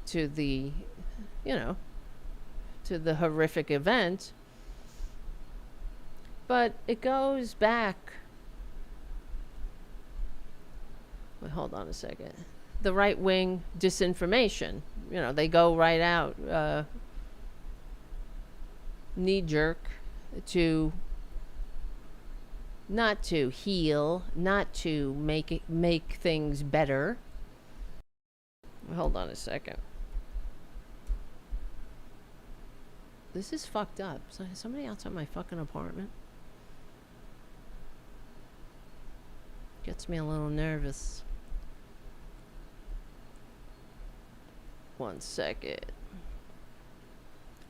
to the, to the horrific event. But it goes back. Wait, hold on a second. The right-wing disinformation. They go right out, knee-jerk, to not to heal, not to make things better. Hold on a second. This is fucked up. So is somebody outside my fucking apartment? Gets me a little nervous. One second.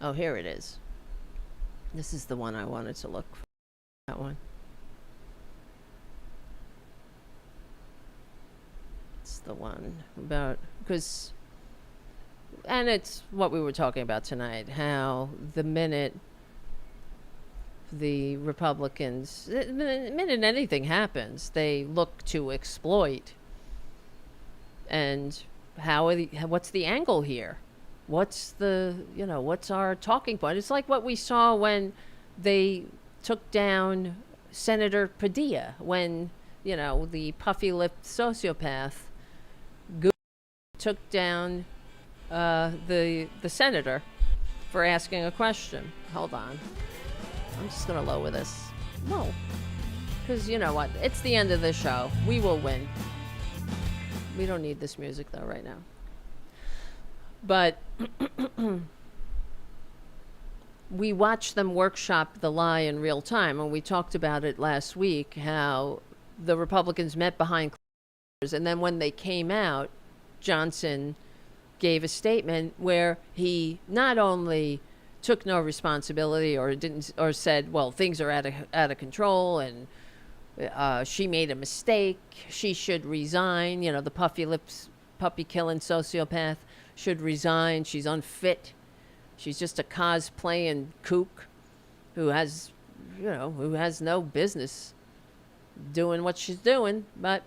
Oh, here it is. This is the one I wanted to look for. That one. It's the one about, and it's what we were talking about tonight, how the minute the Republicans, the minute anything happens, they look to exploit. And what's the angle here? What's what's our talking point? It's like what we saw when they took down Senator Padilla, when, the puffy-lipped sociopath took down the senator for asking a question. Hold on. I'm just going to lower this. No. Because you know what? It's the end of the show. We will win. We don't need this music, though, right now. But we watched them workshop the lie in real time. And we talked about it last week, how the Republicans met behind closed doors. And then when they came out, Johnson gave a statement where he not only took no responsibility or said, well, things are out of control and she made a mistake, she should resign, the puppy killing sociopath should resign, she's unfit, she's just a cosplaying kook who has no business doing what she's doing. But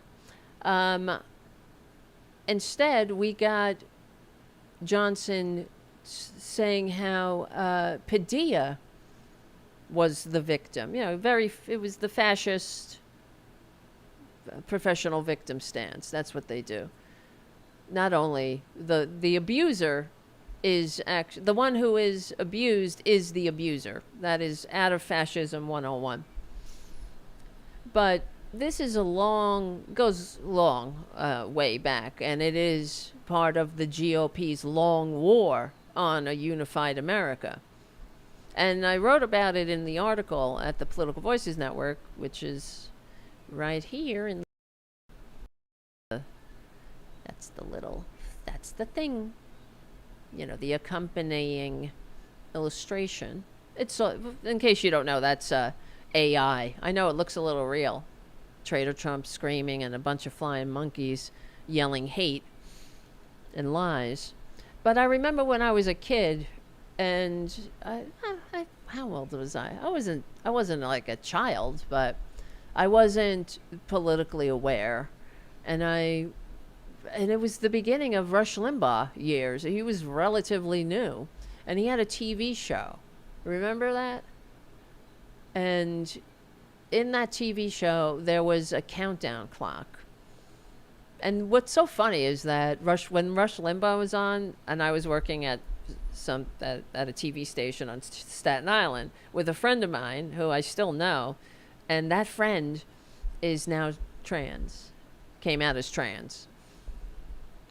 instead we got Johnson saying how Padilla was the victim. It was the fascist professional victim stance. That's what they do. Not only the abuser is the one who is abused is the abuser. That is out of fascism 101. But this is goes long way back, and it is part of the GOP's long war on a unified America. And I wrote about it in the article at the Political Voices Network, which is right here in the, that's the thing, the accompanying illustration. It's, in case you don't know, that's AI. I know it looks a little real. Trader Trump screaming and a bunch of flying monkeys yelling hate and lies. But I remember when I was a kid, and how old was I? I wasn't like a child, but I wasn't politically aware, and it was the beginning of Rush Limbaugh years. He was relatively new, and he had a TV show. Remember that? And in that TV show, there was a countdown clock. And what's so funny is that when Rush Limbaugh was on, and I was working at a TV station on Staten Island with a friend of mine who I still know, and that friend is now trans, came out as trans.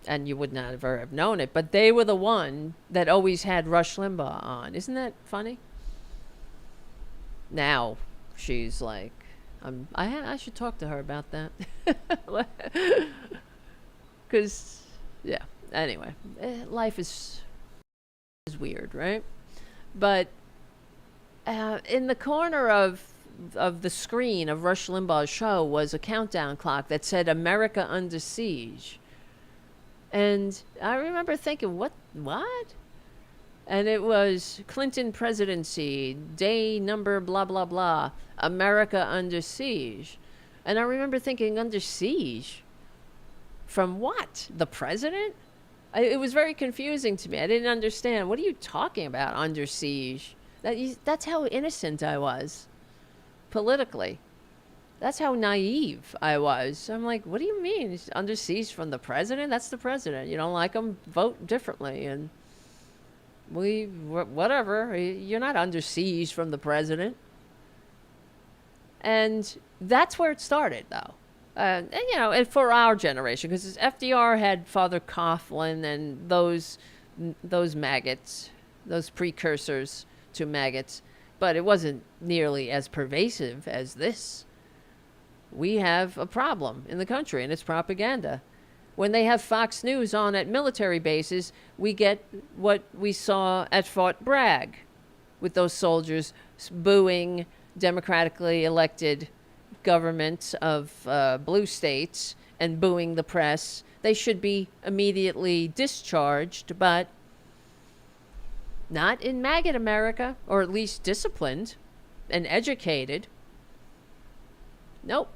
And you would not ever have known it, but they were the one that always had Rush Limbaugh on. Isn't that funny? Now she's like, I should talk to her about that. Because, yeah, anyway, life is weird, right? But in the corner of the screen of Rush Limbaugh's show was a countdown clock that said America Under Siege. And I remember thinking, what? And it was Clinton presidency, day number blah, blah, blah, America under siege. And I remember thinking, under siege? From what? The president? It was very confusing to me. I didn't understand. What are you talking about, under siege? That's how innocent I was, politically. That's how naive I was. I'm like, what do you mean? He's under siege from the president? That's the president. You don't like him? Vote differently. And whatever. You're not under siege from the president. And that's where it started, though. And for our generation, because FDR had Father Coughlin and those maggots, those precursors to maggots, but it wasn't nearly as pervasive as this. We have a problem in the country, and it's propaganda. When they have Fox News on at military bases, we get what we saw at Fort Bragg, with those soldiers booing democratically elected governments of blue states and booing the press. They should be immediately discharged, but not in maggot America, or at least disciplined and educated. Nope.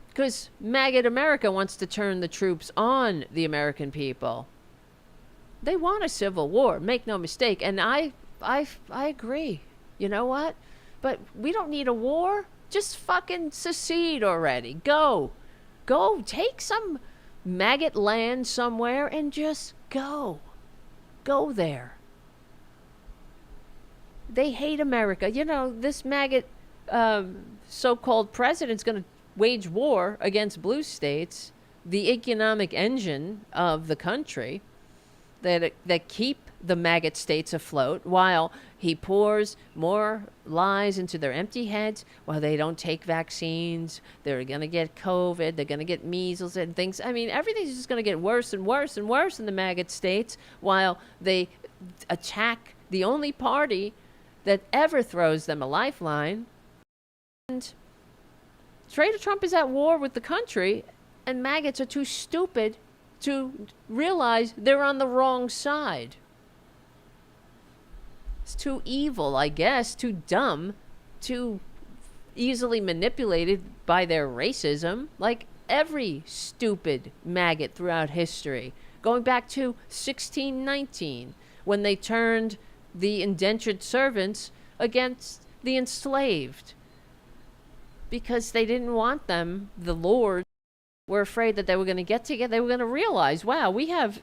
Because maggot America wants to turn the troops on the American people. They want a civil war, make no mistake. And I agree. You know what? But we don't need a war. Just fucking secede already. Go. Take some maggot land somewhere and just go. Go there. They hate America. This maggot so-called president's going to wage war against blue states, the economic engine of the country that keep the maggot states afloat, while he pours more lies into their empty heads, while they don't take vaccines. They're going to get COVID. They're going to get measles and things. I mean, everything's just going to get worse and worse and worse in the maggot states, while they attack the only party that ever throws them a lifeline. And Trader Trump is at war with the country, and maggots are too stupid to realize they're on the wrong side. It's too evil, I guess, too dumb, too easily manipulated by their racism, like every stupid maggot throughout history, going back to 1619, when they turned the indentured servants against the enslaved. Because they didn't want them, the lords were afraid that they were going to get together. They were going to realize, wow, we have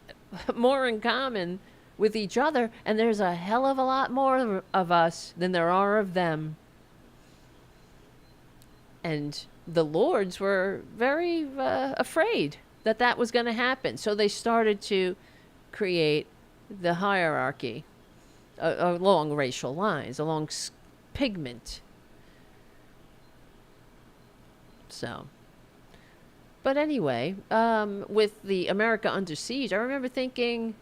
more in common with each other, and there's a hell of a lot more of us than there are of them. And the lords were very afraid that was going to happen. So they started to create the hierarchy along racial lines, along pigment. So, but anyway, with the America Under Siege, I remember thinking,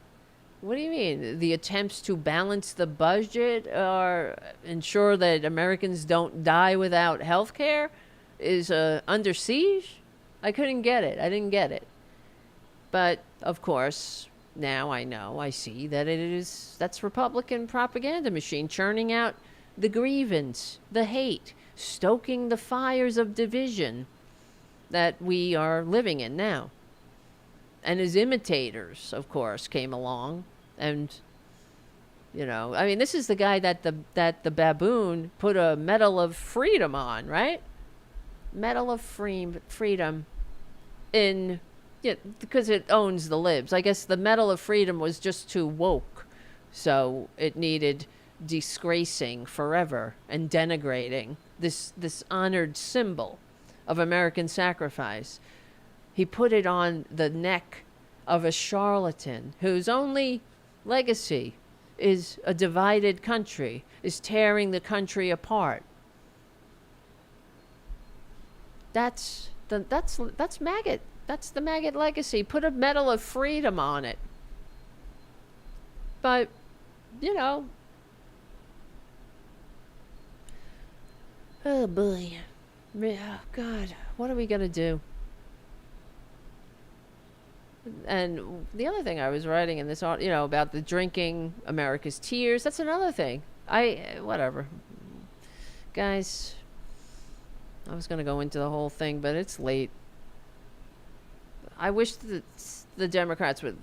what do you mean? The attempts to balance the budget or ensure that Americans don't die without health care is under siege? I couldn't get it. I didn't get it. But, of course, now I know, I see that that's Republican propaganda machine churning out the grievance, the hate, stoking the fires of division that we are living in now. And his imitators, of course, came along. And, you know, I mean, this is the guy that the baboon put a Medal of Freedom on, right? Medal of Freedom in, yeah, because it owns the libs. I guess the Medal of Freedom was just too woke. So it needed disgracing forever and denigrating this honored symbol of American sacrifice. He put it on the neck of a charlatan whose only legacy is a divided country, is tearing the country apart. That's maggot. That's the maggot legacy. Put a Medal of Freedom on it. But, you know. Oh boy. Oh God. What are we gonna do? And the other thing I was writing in this, you know, about the drinking America's tears, that's another thing. Whatever. Guys, I was going to go into the whole thing, but it's late. I wish that the Democrats would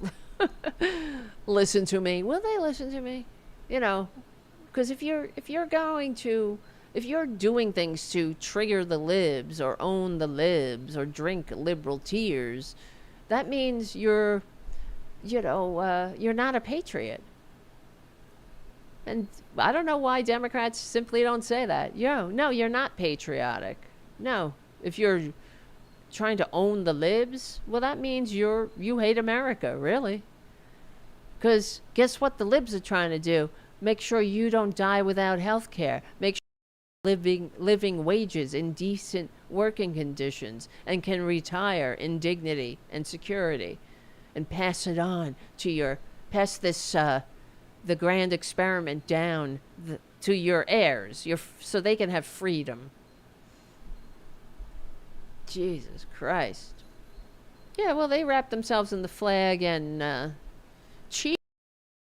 listen to me. Will they listen to me? You know, because if you're doing things to trigger the libs or own the libs or drink liberal tears, that means you're not a patriot. And I don't know why Democrats simply don't say that. No, you're not patriotic. No, if you're trying to own the libs, well, that means you hate America, really. Because guess what the libs are trying to do? Make sure you don't die without health care. Make sure living wages in decent working conditions and can retire in dignity and security and pass it on to the grand experiment down to your heirs, so they can have freedom. Jesus Christ. Yeah, well, they wrap themselves in the flag and cheer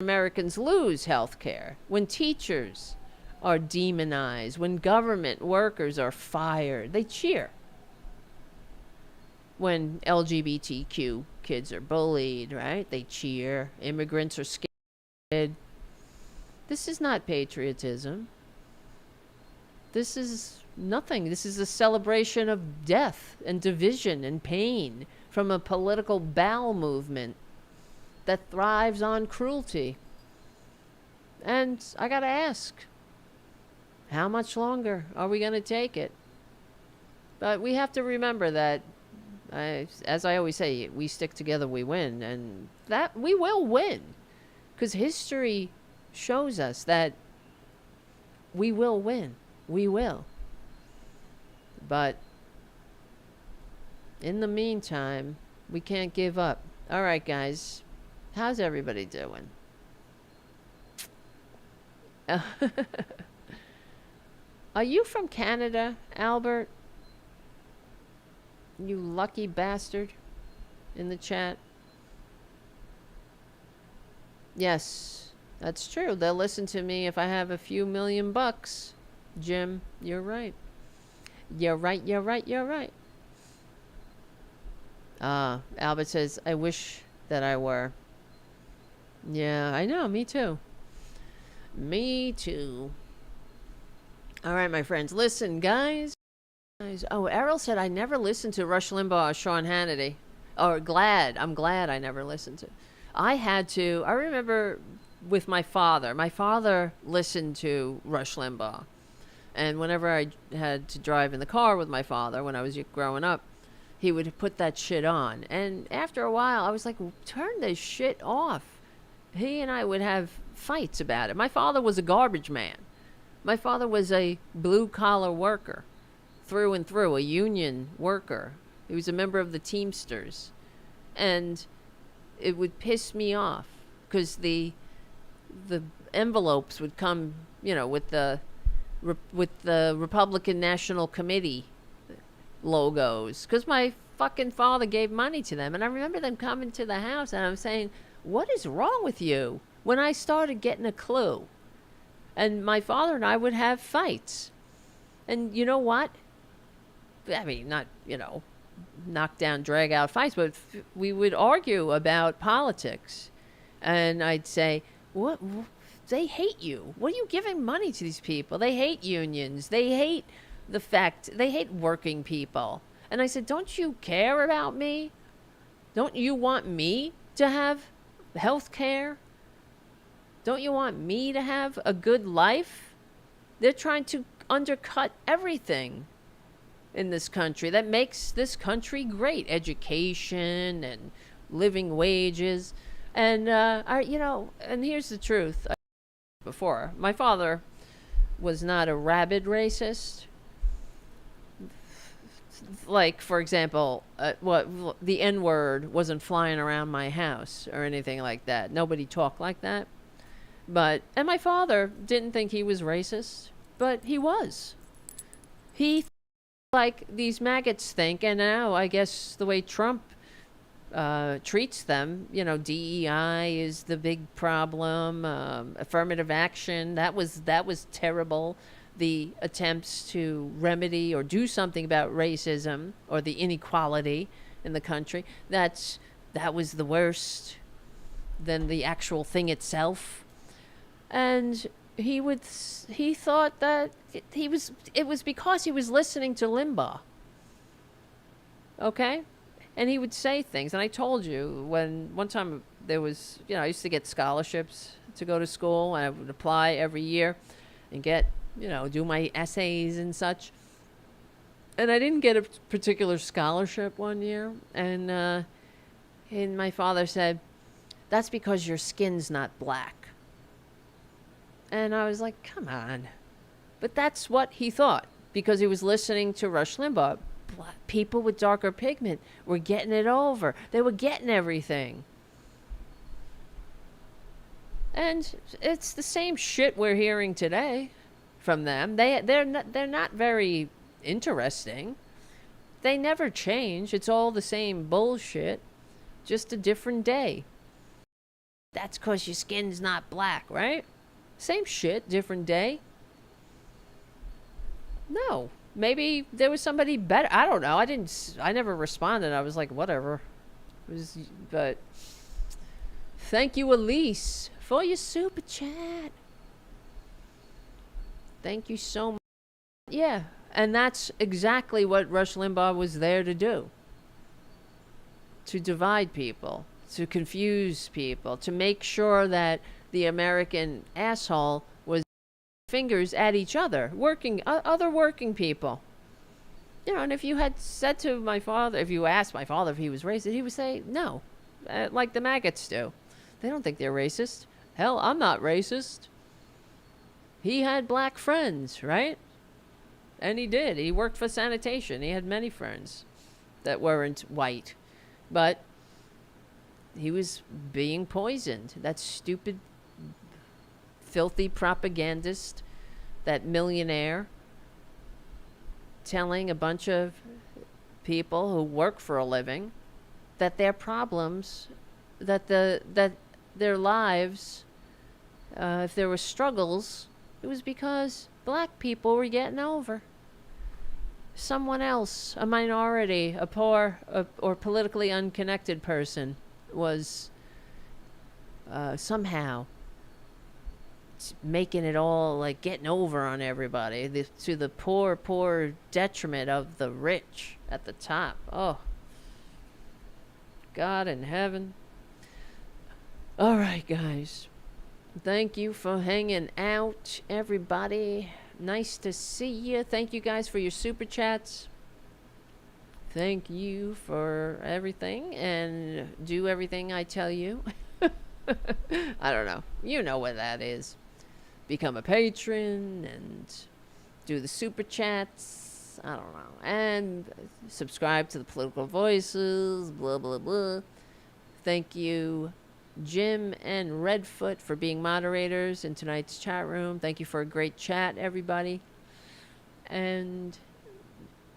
Americans lose health care when teachers are demonized, when government workers are fired. They cheer. When LGBTQ kids are bullied, right? They cheer. Immigrants are scared. This is not patriotism. This is nothing. This is a celebration of death and division and pain from a political bowel movement that thrives on cruelty. And I gotta ask, how much longer are we going to take it? But we have to remember that, as I always say, we stick together, we win. And that we will win. Because history shows us that we will win. We will. But in the meantime, we can't give up. All right, guys. How's everybody doing? Are you from Canada, Albert? You lucky bastard in the chat. Yes, that's true. They'll listen to me if I have a few million bucks. Jim, you're right. You're right. Albert says, I wish that I were. Yeah, I know. Me too. All right, my friends. Listen, guys. Oh, Errol said I never listened to Rush Limbaugh or Sean Hannity. I'm glad I never listened to. I had to. I remember with my father. My father listened to Rush Limbaugh. And whenever I had to drive in the car with my father when I was growing up, he would put that shit on. And after a while, I was like, turn this shit off. he and I would have fights about it. My father was a garbage man. My father was a blue-collar worker, through and through, a union worker. He was a member of the Teamsters. And it would piss me off because the envelopes would come, you know, with the Republican National Committee logos, because my fucking father gave money to them. And I remember them coming to the house and I'm saying, what is wrong with you? When I started getting a clue. And my father and I would have fights. And you know what? I mean, not, you know, knock down, drag out fights, but we would argue about politics. And I'd say, what? They hate you. What are you giving money to these people? They hate unions. They hate they hate working people. And I said, don't you care about me? Don't you want me to have health care? Don't you want me to have a good life? They're trying to undercut everything in this country that makes this country great. Education and living wages. And, and here's the truth. Before, my father was not a rabid racist. Like, for example, the N-word wasn't flying around my house or anything like that. Nobody talked like that. And my father didn't think he was racist, but he was. He like these maggots think, and now I guess the way Trump treats them, you know, DEI is the big problem, affirmative action, that was terrible. The attempts to remedy or do something about racism or the inequality in the country, that was the worst than the actual thing itself. And he thought that it was because he was listening to Limbaugh. Okay? And he would say things. And I told you, when one time there was, you know, I used to get scholarships to go to school, and I would apply every year and get, you know, do my essays and such. And I didn't get a particular scholarship one year. And my father said, that's because your skin's not black. And I was like, come on. But that's what he thought, because he was listening to Rush Limbaugh. People with darker pigment were getting it over. They were getting everything. And it's the same shit we're hearing today from them. They're not very interesting. They never change. It's all the same bullshit, just a different day. That's 'cause your skin's not black, right? Same shit, different day. No. Maybe there was somebody better. I don't know. I never responded. I was like, whatever. But thank you, Elise, for your super chat. Thank you so much. Yeah, and that's exactly what Rush Limbaugh was there to do. To divide people, to confuse people, to make sure that the American asshole was fingers at each other, other working people. You know, and if you had said to my father, if you asked my father if he was racist, he would say no, like the maggots do. They don't think they're racist. Hell, I'm not racist. He had black friends, right? And he did. He worked for sanitation. He had many friends that weren't white. But he was being poisoned. That stupid, filthy propagandist, that millionaire, telling a bunch of people who work for a living that their problems, that their lives, if there were struggles, it was because black people were getting over. Someone else, a minority, a poor or politically unconnected person was somehow making it all, like, getting over on everybody, to the poor detriment of the rich at the top. Oh, God in heaven. All right, guys. Thank you for hanging out, everybody. Nice to see you. Thank you guys for your super chats. Thank you for everything, and do everything I tell you. I don't know. You know what that is. Become a patron and do the super chats. I don't know. And subscribe to the Political Voices, blah, blah, blah. Thank you, Jim and Redfoot, for being moderators in tonight's chat room. Thank you for a great chat, everybody. And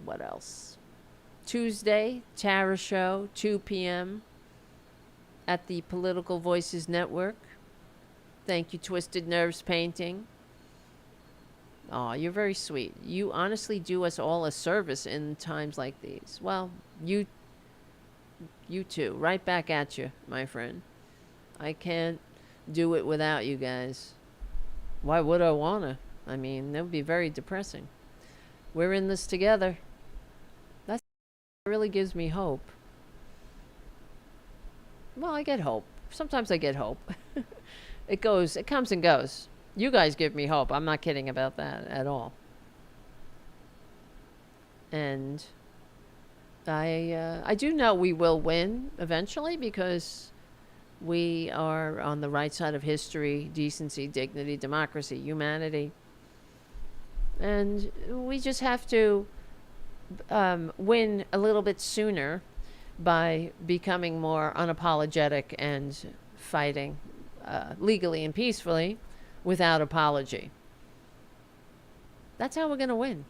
what else? Tuesday, Tara Show, 2 p.m. at the Political Voices Network. Thank you, Twisted Nerves Painting. Oh, you're very sweet. You honestly do us all a service in times like these. Well, you too. Right back at you, my friend. I can't do it without you guys. Why would I wanna? I mean, that would be very depressing. We're in this together. That really gives me hope. Well, I get hope. Sometimes I get hope. It comes and goes. You guys give me hope. I'm not kidding about that at all. And I do know we will win eventually, because we are on the right side of history, decency, dignity, democracy, humanity. And we just have to win a little bit sooner by becoming more unapologetic and fighting legally and peacefully without apology. That's how we're going to win.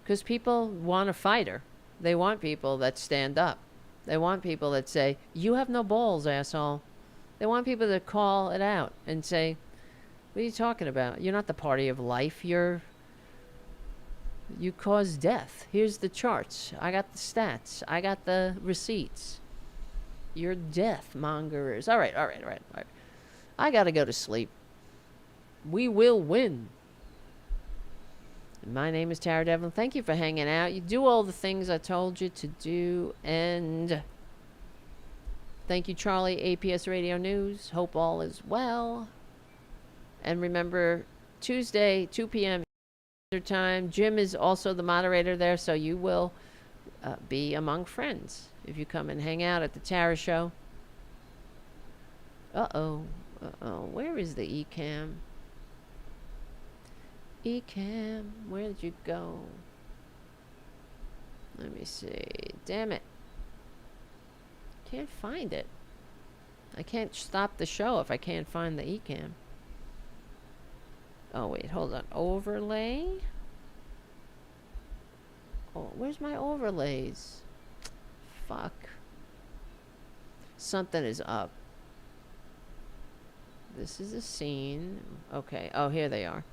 Because people want a fighter. They want people that stand up. They want people that say, you have no balls, asshole. They want people to call it out and say, what are you talking about? You're not the party of life. You cause death. Here's the charts. I got the stats. I got the receipts. You're death mongerers. All right. I got to go to sleep. We will win. My name is Tara Devlin. Thank you for hanging out. You do all the things I told you to do. And thank you, Charlie, APS Radio News. Hope all is well. And remember, Tuesday, 2 p.m. time. Jim is also the moderator there, so you will be among friends if you come and hang out at the Tara Show. Uh-oh. Where is the eCam? ECam, where did you go? Let me see. Damn it. Can't find it. I can't stop the show if I can't find the eCam. Oh, wait, hold on. Overlay? Oh, where's my overlays? Fuck. Something is up. This is a scene. Okay. Oh, here they are.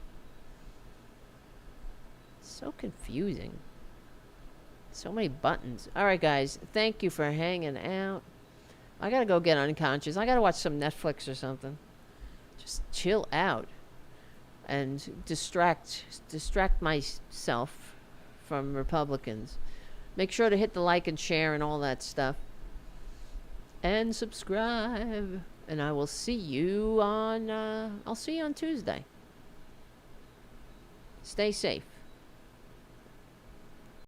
So confusing. So many buttons. All right, guys. Thank you for hanging out. I gotta go get unconscious. I gotta watch some Netflix or something. Just chill out and distract myself from Republicans. Make sure to hit the like and share and all that stuff. And subscribe. And I will see you on Tuesday. Stay safe.